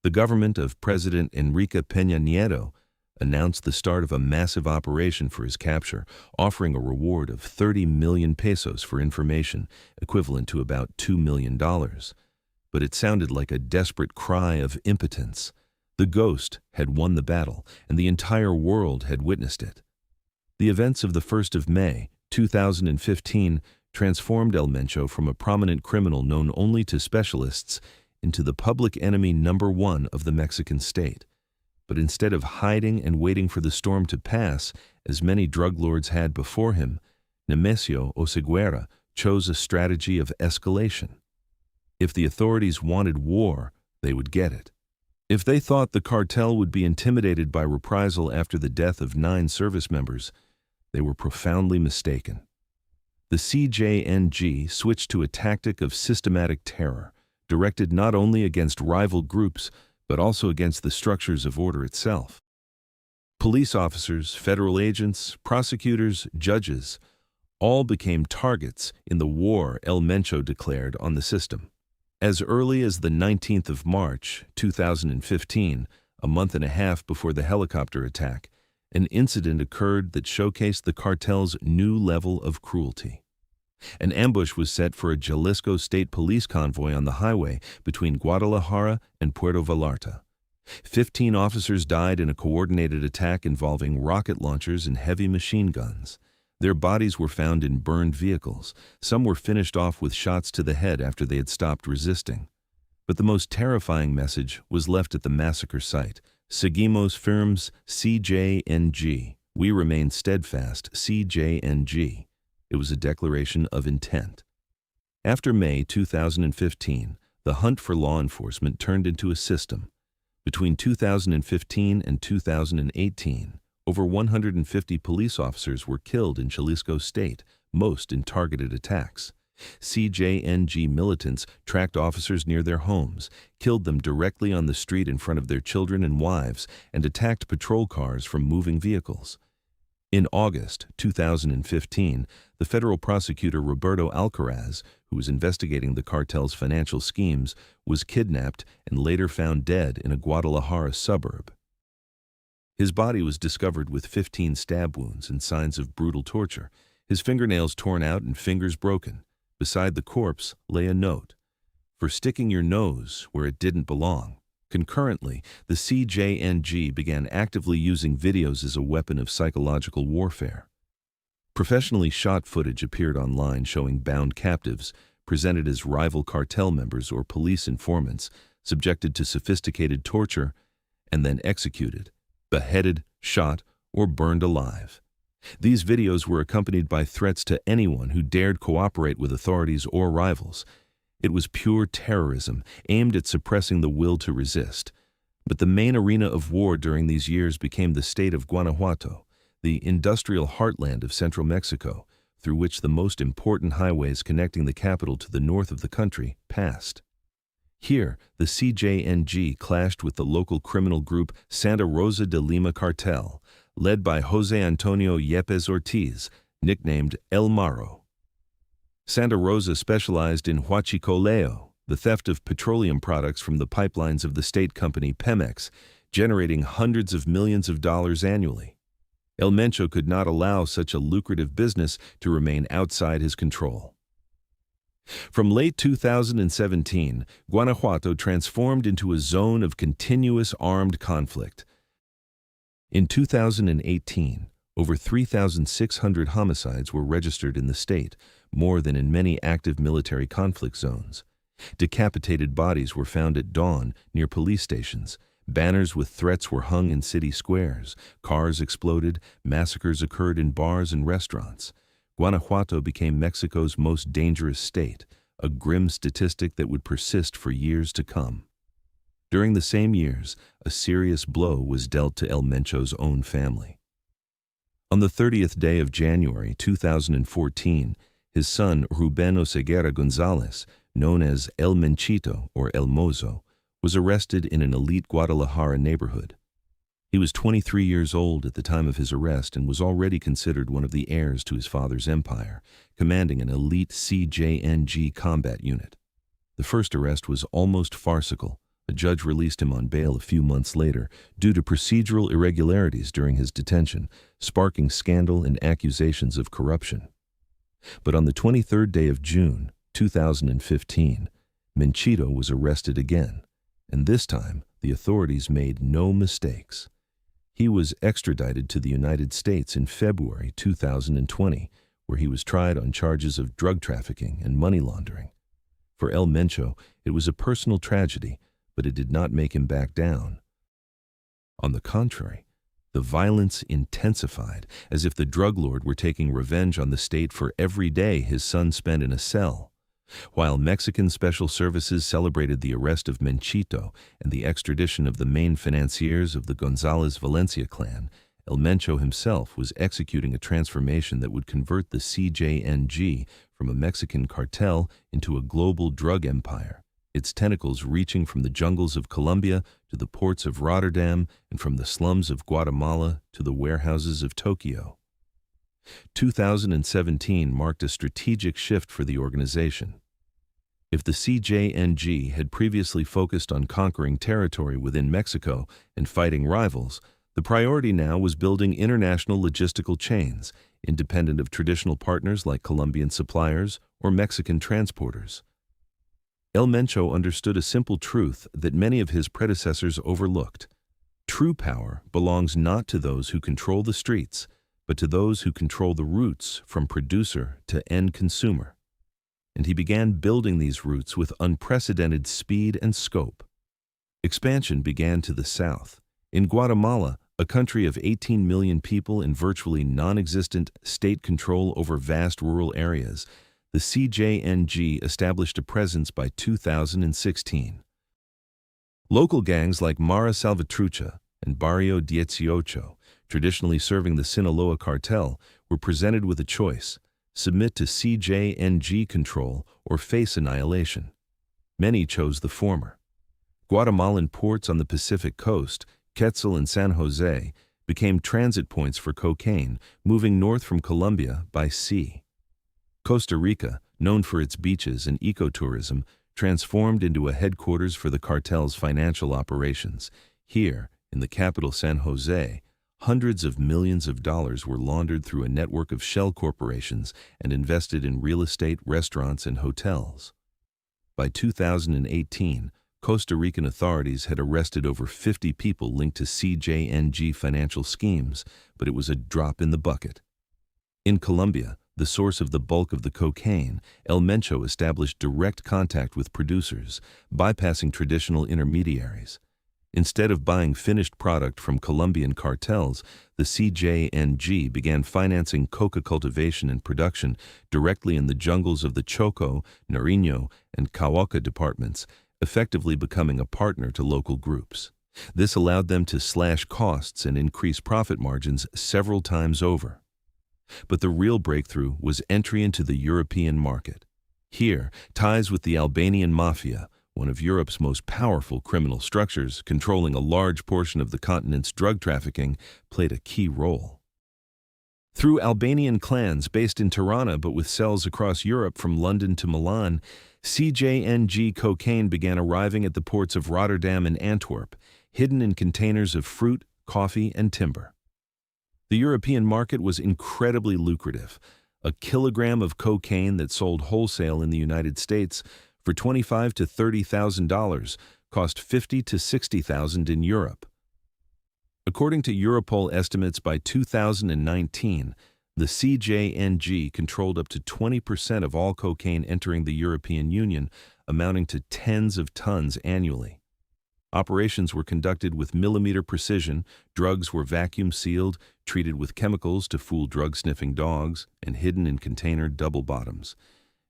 The government of President Enrique Peña Nieto announced the start of a massive operation for his capture, offering a reward of 30 million pesos for information, equivalent to about $2 million. But it sounded like a desperate cry of impotence. The ghost had won the battle, and the entire world had witnessed it. The events of the 1st of May, 2015, transformed El Mencho from a prominent criminal known only to specialists into the public enemy #1 of the Mexican state. But instead of hiding and waiting for the storm to pass, as many drug lords had before him, Nemesio Oseguera chose a strategy of escalation. If the authorities wanted war, they would get it. If they thought the cartel would be intimidated by reprisal after the death of 9 service members, they were profoundly mistaken. The CJNG switched to a tactic of systematic terror, directed not only against rival groups, but also against the structures of order itself. Police officers, federal agents, prosecutors, judges, all became targets in the war El Mencho declared on the system. As early as the 19th of March, 2015, a month and a half before the helicopter attack, an incident occurred that showcased the cartel's new level of cruelty. An ambush was set for a Jalisco state police convoy on the highway between Guadalajara and Puerto Vallarta. 15 officers died in a coordinated attack involving rocket launchers and heavy machine guns. Their bodies were found in burned vehicles. Some were finished off with shots to the head after they had stopped resisting. But the most terrifying message was left at the massacre site. Seguimos firmes, CJNG. We remain steadfast, CJNG. It was a declaration of intent. After May 2015, the hunt for law enforcement turned into a system. Between 2015 and 2018, over 150 police officers were killed in Jalisco State, most in targeted attacks. CJNG militants tracked officers near their homes, killed them directly on the street in front of their children and wives, and attacked patrol cars from moving vehicles. In August 2015, the federal prosecutor Roberto Alcaraz, who was investigating the cartel's financial schemes, was kidnapped and later found dead in a Guadalajara suburb. His body was discovered with 15 stab wounds and signs of brutal torture, his fingernails torn out and fingers broken. Beside the corpse lay a note, "For sticking your nose where it didn't belong." Concurrently, the CJNG began actively using videos as a weapon of psychological warfare. Professionally shot footage appeared online showing bound captives, presented as rival cartel members or police informants, subjected to sophisticated torture, and then executed, beheaded, shot, or burned alive. These videos were accompanied by threats to anyone who dared cooperate with authorities or rivals. It was pure terrorism, aimed at suppressing the will to resist. But the main arena of war during these years became the state of Guanajuato, the industrial heartland of central Mexico, through which the most important highways connecting the capital to the north of the country passed. Here, the CJNG clashed with the local criminal group Santa Rosa de Lima Cartel, led by José Antonio Yepes Ortiz, nicknamed El Marro. Santa Rosa specialized in huachicoleo, the theft of petroleum products from the pipelines of the state company Pemex, generating hundreds of millions of dollars annually. El Mencho could not allow such a lucrative business to remain outside his control. From late 2017, Guanajuato transformed into a zone of continuous armed conflict. In 2018, over 3,600 homicides were registered in the state, more than in many active military conflict zones. Decapitated bodies were found at dawn near police stations. Banners with threats were hung in city squares. Cars exploded. Massacres occurred in bars and restaurants. Guanajuato became Mexico's most dangerous state, a grim statistic that would persist for years to come. During the same years, a serious blow was dealt to El Mencho's own family. On the 30th day of January 2014, his son Rubén Oseguera González, known as El Menchito or El Mozo, was arrested in an elite Guadalajara neighborhood. He was 23 years old at the time of his arrest and was already considered one of the heirs to his father's empire, commanding an elite CJNG combat unit. The first arrest was almost farcical. A judge released him on bail a few months later due to procedural irregularities during his detention, sparking scandal and accusations of corruption. But on the 23rd day of June 2015, Menchito was arrested again, and this time the authorities made no mistakes. He was extradited to the United States in February 2020, where he was tried on charges of drug trafficking and money laundering. For El Mencho, it was a personal tragedy, but it did not make him back down. On the contrary, the violence intensified, as if the drug lord were taking revenge on the state for every day his son spent in a cell. While Mexican special services celebrated the arrest of Menchito and the extradition of the main financiers of the González Valencia clan, El Mencho himself was executing a transformation that would convert the CJNG from a Mexican cartel into a global drug empire, its tentacles reaching from the jungles of Colombia to the ports of Rotterdam and from the slums of Guatemala to the warehouses of Tokyo. 2017 marked a strategic shift for the organization. If the CJNG had previously focused on conquering territory within Mexico and fighting rivals, The priority now was building international logistical chains, independent of traditional partners like Colombian suppliers or Mexican transporters. El Mencho understood a simple truth that many of his predecessors overlooked. True power belongs not to those who control the streets, but to those who control the routes from producer to end consumer. And he began building these routes with unprecedented speed and scope. Expansion began to the south. In Guatemala, a country of 18 million people in virtually non-existent state control over vast rural areas, the CJNG established a presence by 2016. Local gangs like Mara Salvatrucha and Barrio 18, traditionally serving the Sinaloa cartel, were presented with a choice: submit to CJNG control or face annihilation. Many chose the former. Guatemalan ports on the Pacific coast, Quetzal and San Jose, became transit points for cocaine, moving north from Colombia by sea. Costa Rica, known for its beaches and ecotourism, transformed into a headquarters for the cartel's financial operations. Here, in the capital San Jose, hundreds of millions of dollars were laundered through a network of shell corporations and invested in real estate, restaurants, and hotels. By 2018, Costa Rican authorities had arrested over 50 people linked to CJNG financial schemes, but it was a drop in the bucket. In Colombia, the source of the bulk of the cocaine, El Mencho established direct contact with producers, bypassing traditional intermediaries. Instead of buying finished product from Colombian cartels, the CJNG began financing coca cultivation and production directly in the jungles of the Choco, Nariño, and Cauca departments, effectively becoming a partner to local groups. This allowed them to slash costs and increase profit margins several times over. But the real breakthrough was entry into the European market. Here, ties with the Albanian mafia, one of Europe's most powerful criminal structures, controlling a large portion of the continent's drug trafficking, played a key role. Through Albanian clans based in Tirana but with cells across Europe from London to Milan, CJNG cocaine began arriving at the ports of Rotterdam and Antwerp, hidden in containers of fruit, coffee, and timber. The European market was incredibly lucrative. A kilogram of cocaine that sold wholesale in the United States for $25,000 to $30,000 cost $50,000 to $60,000 in Europe. According to Europol estimates, by 2019, the CJNG controlled up to 20% of all cocaine entering the European Union, amounting to tens of tons annually. Operations were conducted with millimeter precision, drugs were vacuum sealed, treated with chemicals to fool drug-sniffing dogs, and hidden in container double bottoms.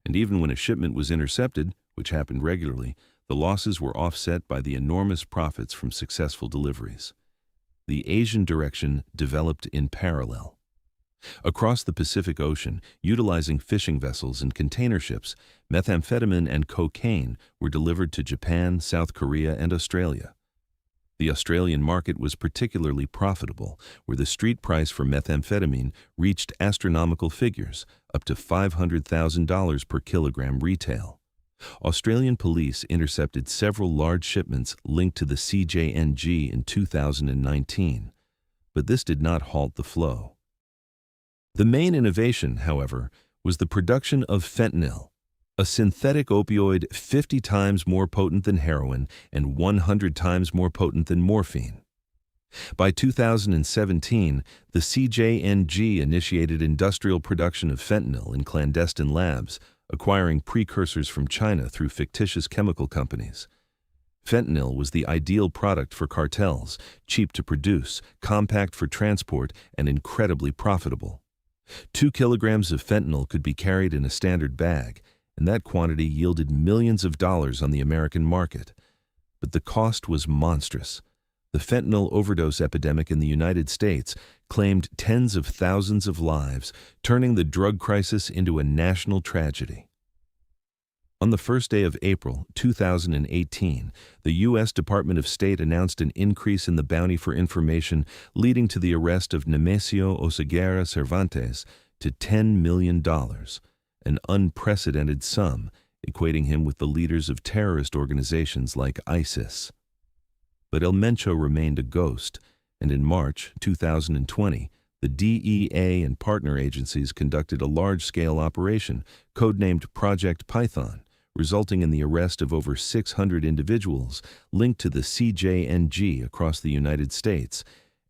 And even when a shipment was intercepted, which happened regularly, the losses were offset by the enormous profits from successful deliveries. The Asian direction developed in parallel. Across the Pacific Ocean, utilizing fishing vessels and container ships, methamphetamine and cocaine were delivered to Japan, South Korea, and Australia. The Australian market was particularly profitable, where the street price for methamphetamine reached astronomical figures, up to $500,000 per kilogram retail. Australian police intercepted several large shipments linked to the CJNG in 2019, but this did not halt the flow. The main innovation, however, was the production of fentanyl, a synthetic opioid 50 times more potent than heroin and 100 times more potent than morphine. By 2017, the CJNG initiated industrial production of fentanyl in clandestine labs, acquiring precursors from China through fictitious chemical companies. Fentanyl was the ideal product for cartels, cheap to produce, compact for transport, and incredibly profitable. 2 kilograms of fentanyl could be carried in a standard bag, and that quantity yielded millions of dollars on the American market. But the cost was monstrous. The fentanyl overdose epidemic in the United States claimed tens of thousands of lives, turning the drug crisis into a national tragedy. On the first day of April 2018, the U.S. Department of State announced an increase in the bounty for information, leading to the arrest of Nemesio Oseguera Cervantes to $10 million, an unprecedented sum, equating him with the leaders of terrorist organizations like ISIS. But El Mencho remained a ghost, and in March 2020, the DEA and partner agencies conducted a large-scale operation, codenamed Project Python, resulting in the arrest of over 600 individuals linked to the CJNG across the United States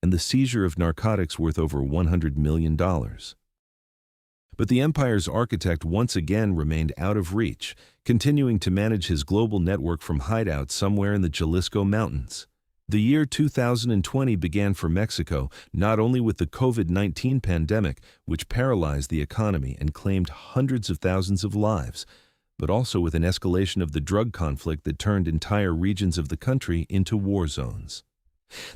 and the seizure of narcotics worth over $100 million. But the empire's architect once again remained out of reach, continuing to manage his global network from hideouts somewhere in the Jalisco mountains. The year 2020 began for Mexico not only with the COVID-19 pandemic, which paralyzed the economy and claimed hundreds of thousands of lives, but also with an escalation of the drug conflict that turned entire regions of the country into war zones.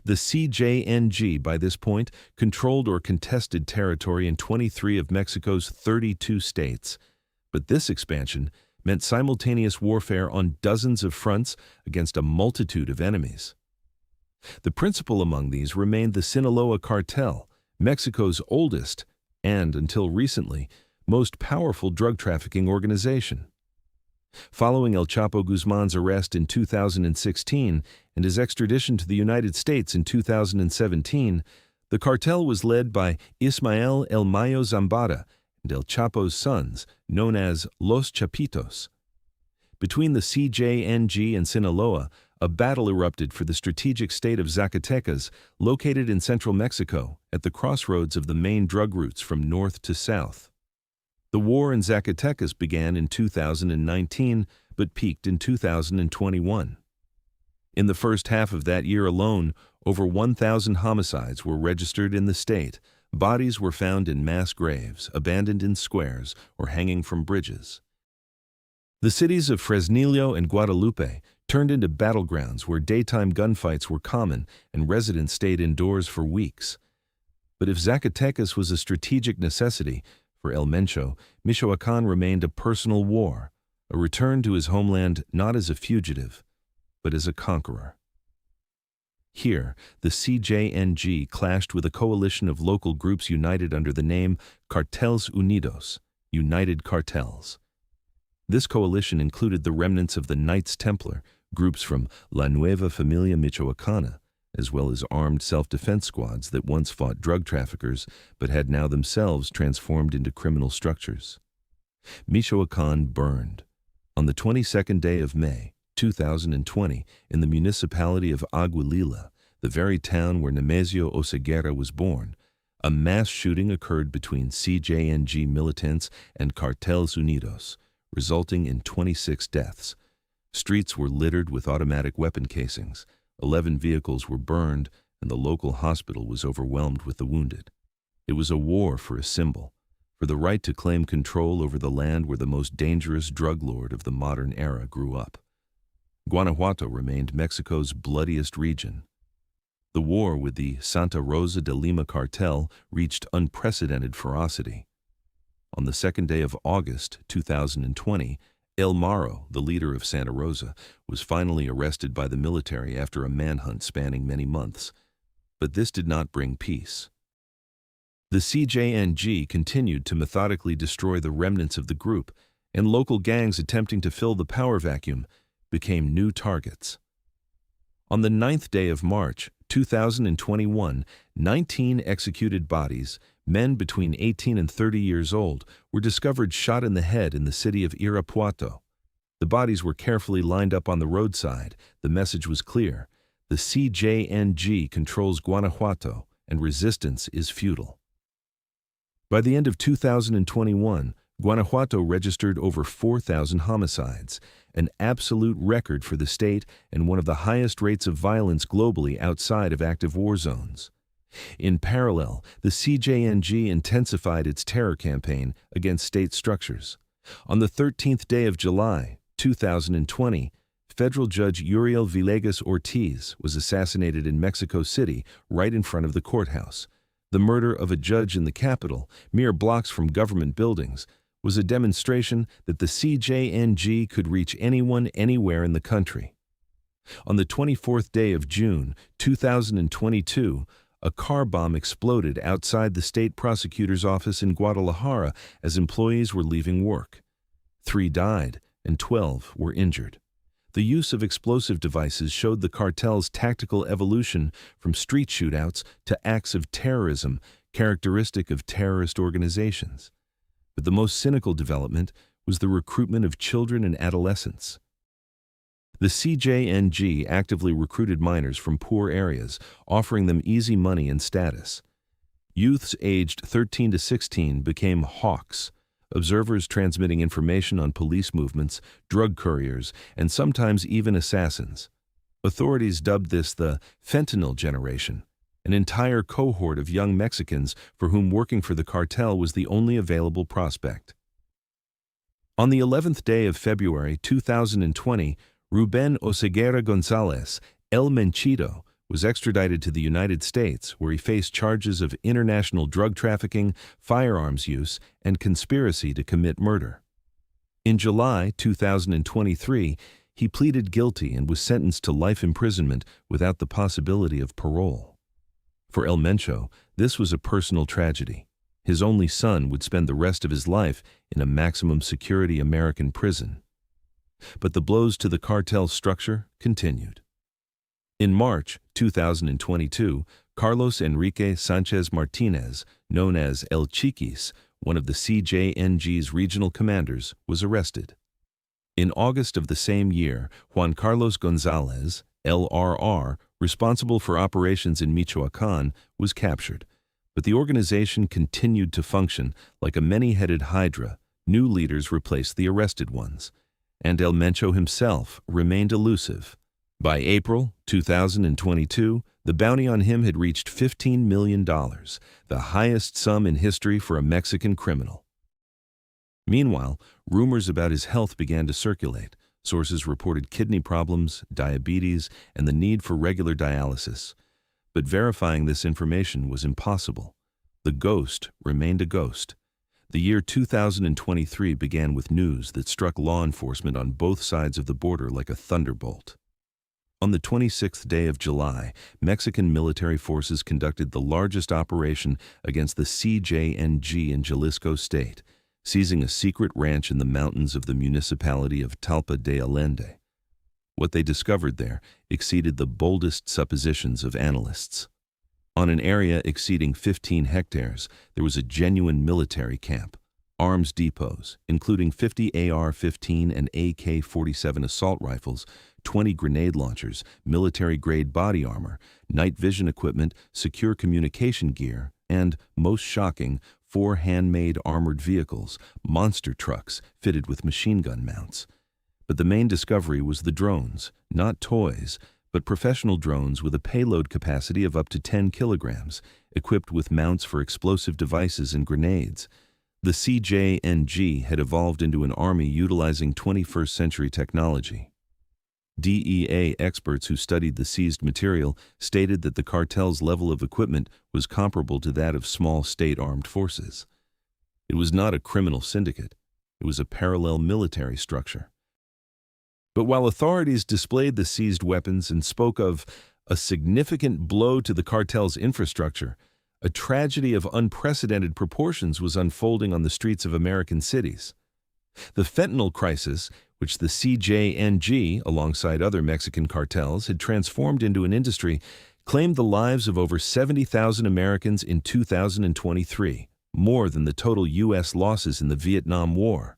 The CJNG, by this point, controlled or contested territory in 23 of Mexico's 32 states. But this expansion meant simultaneous warfare on dozens of fronts against a multitude of enemies. The principal among these remained the Sinaloa cartel, Mexico's oldest and, until recently, most powerful drug trafficking organization. Following El Chapo Guzman's arrest in 2016 and his extradition to the United States in 2017, the cartel was led by Ismael El Mayo Zambada and El Chapo's sons, known as Los Chapitos. Between the CJNG and Sinaloa, a battle erupted for the strategic state of Zacatecas, located in central Mexico, at the crossroads of the main drug routes from north to south. The war in Zacatecas began in 2019, but peaked in 2021. In the first half of that year alone, over 1,000 homicides were registered in the state. Bodies were found in mass graves, abandoned in squares, or hanging from bridges. The cities of Fresnillo and Guadalupe turned into battlegrounds where daytime gunfights were common and residents stayed indoors for weeks. But if Zacatecas was a strategic necessity, for El Mencho, Michoacán remained a personal war, a return to his homeland not as a fugitive, but as a conqueror. Here, the CJNG clashed with a coalition of local groups united under the name Cartels Unidos, United Cartels. This coalition included the remnants of the Knights Templar, groups from La Nueva Familia Michoacana, as well as armed self-defense squads that once fought drug traffickers but had now themselves transformed into criminal structures. Michoacán burned. On the 22nd day of May, 2020, in the municipality of Aguililla, the very town where Nemesio Oseguera was born, a mass shooting occurred between CJNG militants and Cartels Unidos, resulting in 26 deaths. Streets were littered with automatic weapon casings, 11 vehicles were burned, and the local hospital was overwhelmed with the wounded. It was a war for a symbol, for the right to claim control over the land where the most dangerous drug lord of the modern era grew up. Guanajuato remained Mexico's bloodiest region. The war with the Santa Rosa de Lima cartel reached unprecedented ferocity. On the second day of August 2020, El Maro, the leader of Santa Rosa, was finally arrested by the military after a manhunt spanning many months. But this did not bring peace. The CJNG continued to methodically destroy the remnants of the group, and local gangs attempting to fill the power vacuum became new targets. On the 9th day of March 2021, 19 executed bodies, men between 18 and 30 years old, were discovered shot in the head in the city of Irapuato. The bodies were carefully lined up on the roadside. The message was clear: the CJNG controls Guanajuato, and resistance is futile. By the end of 2021, Guanajuato registered over 4,000 homicides, an absolute record for the state and one of the highest rates of violence globally outside of active war zones. In parallel, the CJNG intensified its terror campaign against state structures. On the 13th day of July, 2020, federal judge Uriel Villegas Ortiz was assassinated in Mexico City right in front of the courthouse. The murder of a judge in the capital, mere blocks from government buildings, was a demonstration that the CJNG could reach anyone anywhere in the country. On the 24th day of June, 2022, a car bomb exploded outside the state prosecutor's office in Guadalajara as employees were leaving work. 3 died and 12 were injured. The use of explosive devices showed the cartel's tactical evolution from street shootouts to acts of terrorism characteristic of terrorist organizations. But the most cynical development was the recruitment of children and adolescents. The CJNG actively recruited minors from poor areas, offering them easy money and status. Youths aged 13 to 16 became hawks, observers transmitting information on police movements, drug couriers, and sometimes even assassins. Authorities dubbed this the Fentanyl generation, an entire cohort of young Mexicans for whom working for the cartel was the only available prospect. On the 11th day of February 2020, Ruben Oseguera Gonzalez, El Menchito, was extradited to the United States, where he faced charges of international drug trafficking, firearms use, and conspiracy to commit murder. In July 2023, he pleaded guilty and was sentenced to life imprisonment without the possibility of parole. For El Mencho, this was a personal tragedy. His only son would spend the rest of his life in a maximum security American prison. But the blows to the cartel's structure continued. In March 2022, Carlos Enrique Sanchez Martinez, known as El Chiquis, one of the CJNG's regional commanders, was arrested. In August of the same year, Juan Carlos Gonzalez, LRR, responsible for operations in Michoacán, was captured. But the organization continued to function like a many-headed hydra. New leaders replaced the arrested ones, and El Mencho himself remained elusive. By April 2022, the bounty on him had reached $15 million, the highest sum in history for a Mexican criminal. Meanwhile, rumors about his health began to circulate. Sources reported kidney problems, diabetes, and the need for regular dialysis. But verifying this information was impossible. The ghost remained a ghost. The year 2023 began with news that struck law enforcement on both sides of the border like a thunderbolt. On the 26th day of July, Mexican military forces conducted the largest operation against the CJNG in Jalisco state, seizing a secret ranch in the mountains of the municipality of Talpa de Allende. What they discovered there exceeded the boldest suppositions of analysts. On an area exceeding 15 hectares, there was a genuine military camp, arms depots, including 50 AR-15 and AK-47 assault rifles, 20 grenade launchers, military-grade body armor, night vision equipment, secure communication gear, and, most shocking, 4 handmade armored vehicles, monster trucks fitted with machine gun mounts. But the main discovery was the drones, not toys, but professional drones with a payload capacity of up to 10 kilograms, equipped with mounts for explosive devices and grenades. The CJNG had evolved into an army utilizing 21st century technology. DEA experts who studied the seized material stated that the cartel's level of equipment was comparable to that of small state armed forces. It was not a criminal syndicate. It was a parallel military structure. But while authorities displayed the seized weapons and spoke of a significant blow to the cartel's infrastructure, a tragedy of unprecedented proportions was unfolding on the streets of American cities. The fentanyl crisis, which the CJNG, alongside other Mexican cartels, had transformed into an industry, claimed the lives of over 70,000 Americans in 2023, more than the total U.S. losses in the Vietnam War.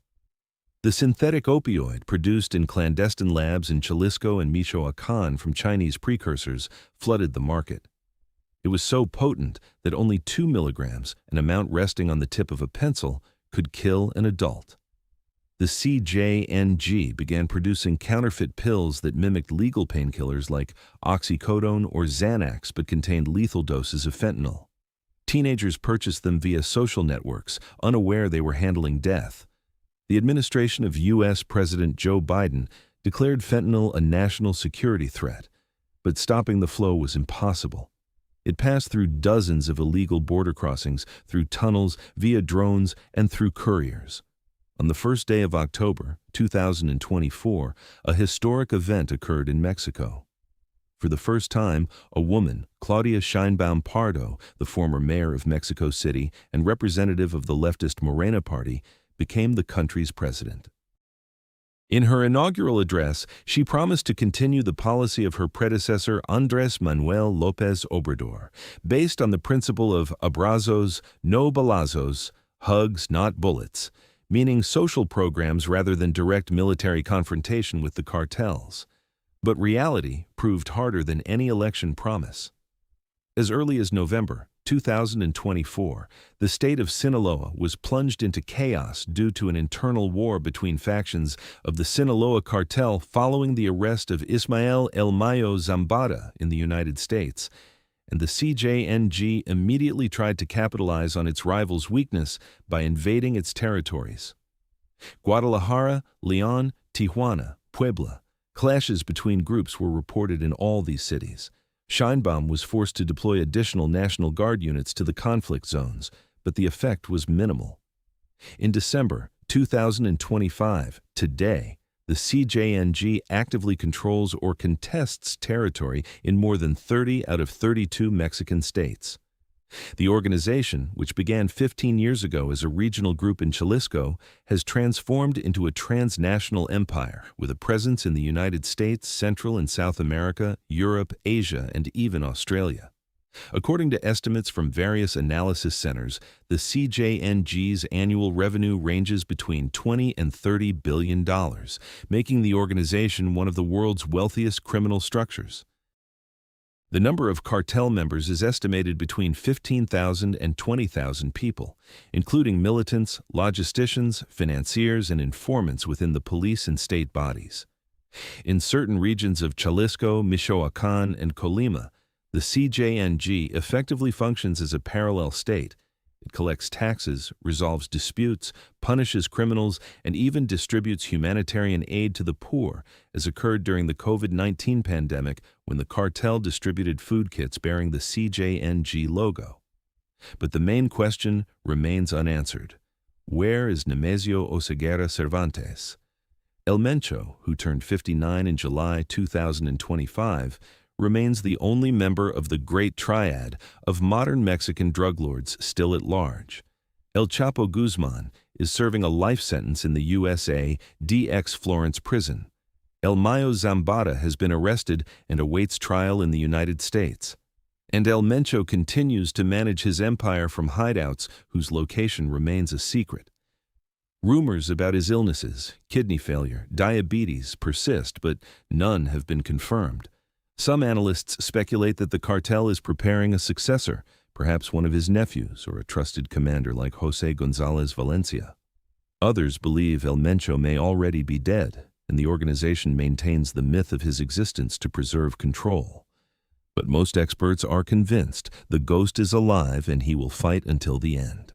The synthetic opioid produced in clandestine labs in Jalisco and Michoacán from Chinese precursors flooded the market. It was so potent that only 2 milligrams, an amount resting on the tip of a pencil, could kill an adult. The CJNG began producing counterfeit pills that mimicked legal painkillers like oxycodone or Xanax but contained lethal doses of fentanyl. Teenagers purchased them via social networks, unaware they were handling death. The administration of U.S. President Joe Biden declared fentanyl a national security threat, but stopping the flow was impossible. It passed through dozens of illegal border crossings, through tunnels, via drones, and through couriers. On the first day of October 2024, a historic event occurred in Mexico. For the first time, a woman, Claudia Sheinbaum Pardo, the former mayor of Mexico City and representative of the leftist Morena Party, became the country's president. In her inaugural address, she promised to continue the policy of her predecessor Andrés Manuel López Obrador, based on the principle of abrazos, no balazos, hugs, not bullets, meaning social programs rather than direct military confrontation with the cartels. But reality proved harder than any election promise. As early as November 2024, the state of Sinaloa was plunged into chaos due to an internal war between factions of the Sinaloa cartel following the arrest of Ismael El Mayo Zambada in the United States, and the CJNG immediately tried to capitalize on its rival's weakness by invading its territories. Guadalajara, León, Tijuana, Puebla. Clashes between groups were reported in all these cities. Sheinbaum was forced to deploy additional National Guard units to the conflict zones, but the effect was minimal. In December 2025, today, the CJNG actively controls or contests territory in more than 30 out of 32 Mexican states. The organization, which began 15 years ago as a regional group in Jalisco, has transformed into a transnational empire with a presence in the United States, Central and South America, Europe, Asia, and even Australia. According to estimates from various analysis centers, the CJNG's annual revenue ranges between $20 and $30 billion, making the organization one of the world's wealthiest criminal structures. The number of cartel members is estimated between 15,000 and 20,000 people, including militants, logisticians, financiers, and informants within the police and state bodies. In certain regions of Jalisco, Michoacán, and Colima, the CJNG effectively functions as a parallel state. It collects taxes, resolves disputes, punishes criminals, and even distributes humanitarian aid to the poor, as occurred during the COVID-19 pandemic when the cartel distributed food kits bearing the CJNG logo. But the main question remains unanswered. Where is Nemesio Oseguera Cervantes? El Mencho, who turned 59 in July 2025, remains the only member of the Great Triad of modern Mexican drug lords still at large. El Chapo Guzman is serving a life sentence in the USA DX Florence prison. El Mayo Zambada has been arrested and awaits trial in the United States. And El Mencho continues to manage his empire from hideouts whose location remains a secret. Rumors about his illnesses, kidney failure, diabetes persist, but none have been confirmed. Some analysts speculate that the cartel is preparing a successor, perhaps one of his nephews or a trusted commander like José González Valencia. Others believe El Mencho may already be dead, and the organization maintains the myth of his existence to preserve control. But most experts are convinced the ghost is alive and he will fight until the end.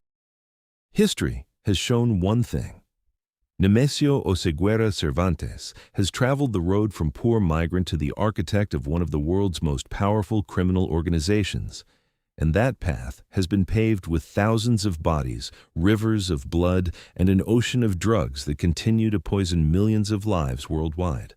History has shown one thing. Nemesio Oseguera Cervantes has traveled the road from poor migrant to the architect of one of the world's most powerful criminal organizations, and that path has been paved with thousands of bodies, rivers of blood, and an ocean of drugs that continue to poison millions of lives worldwide.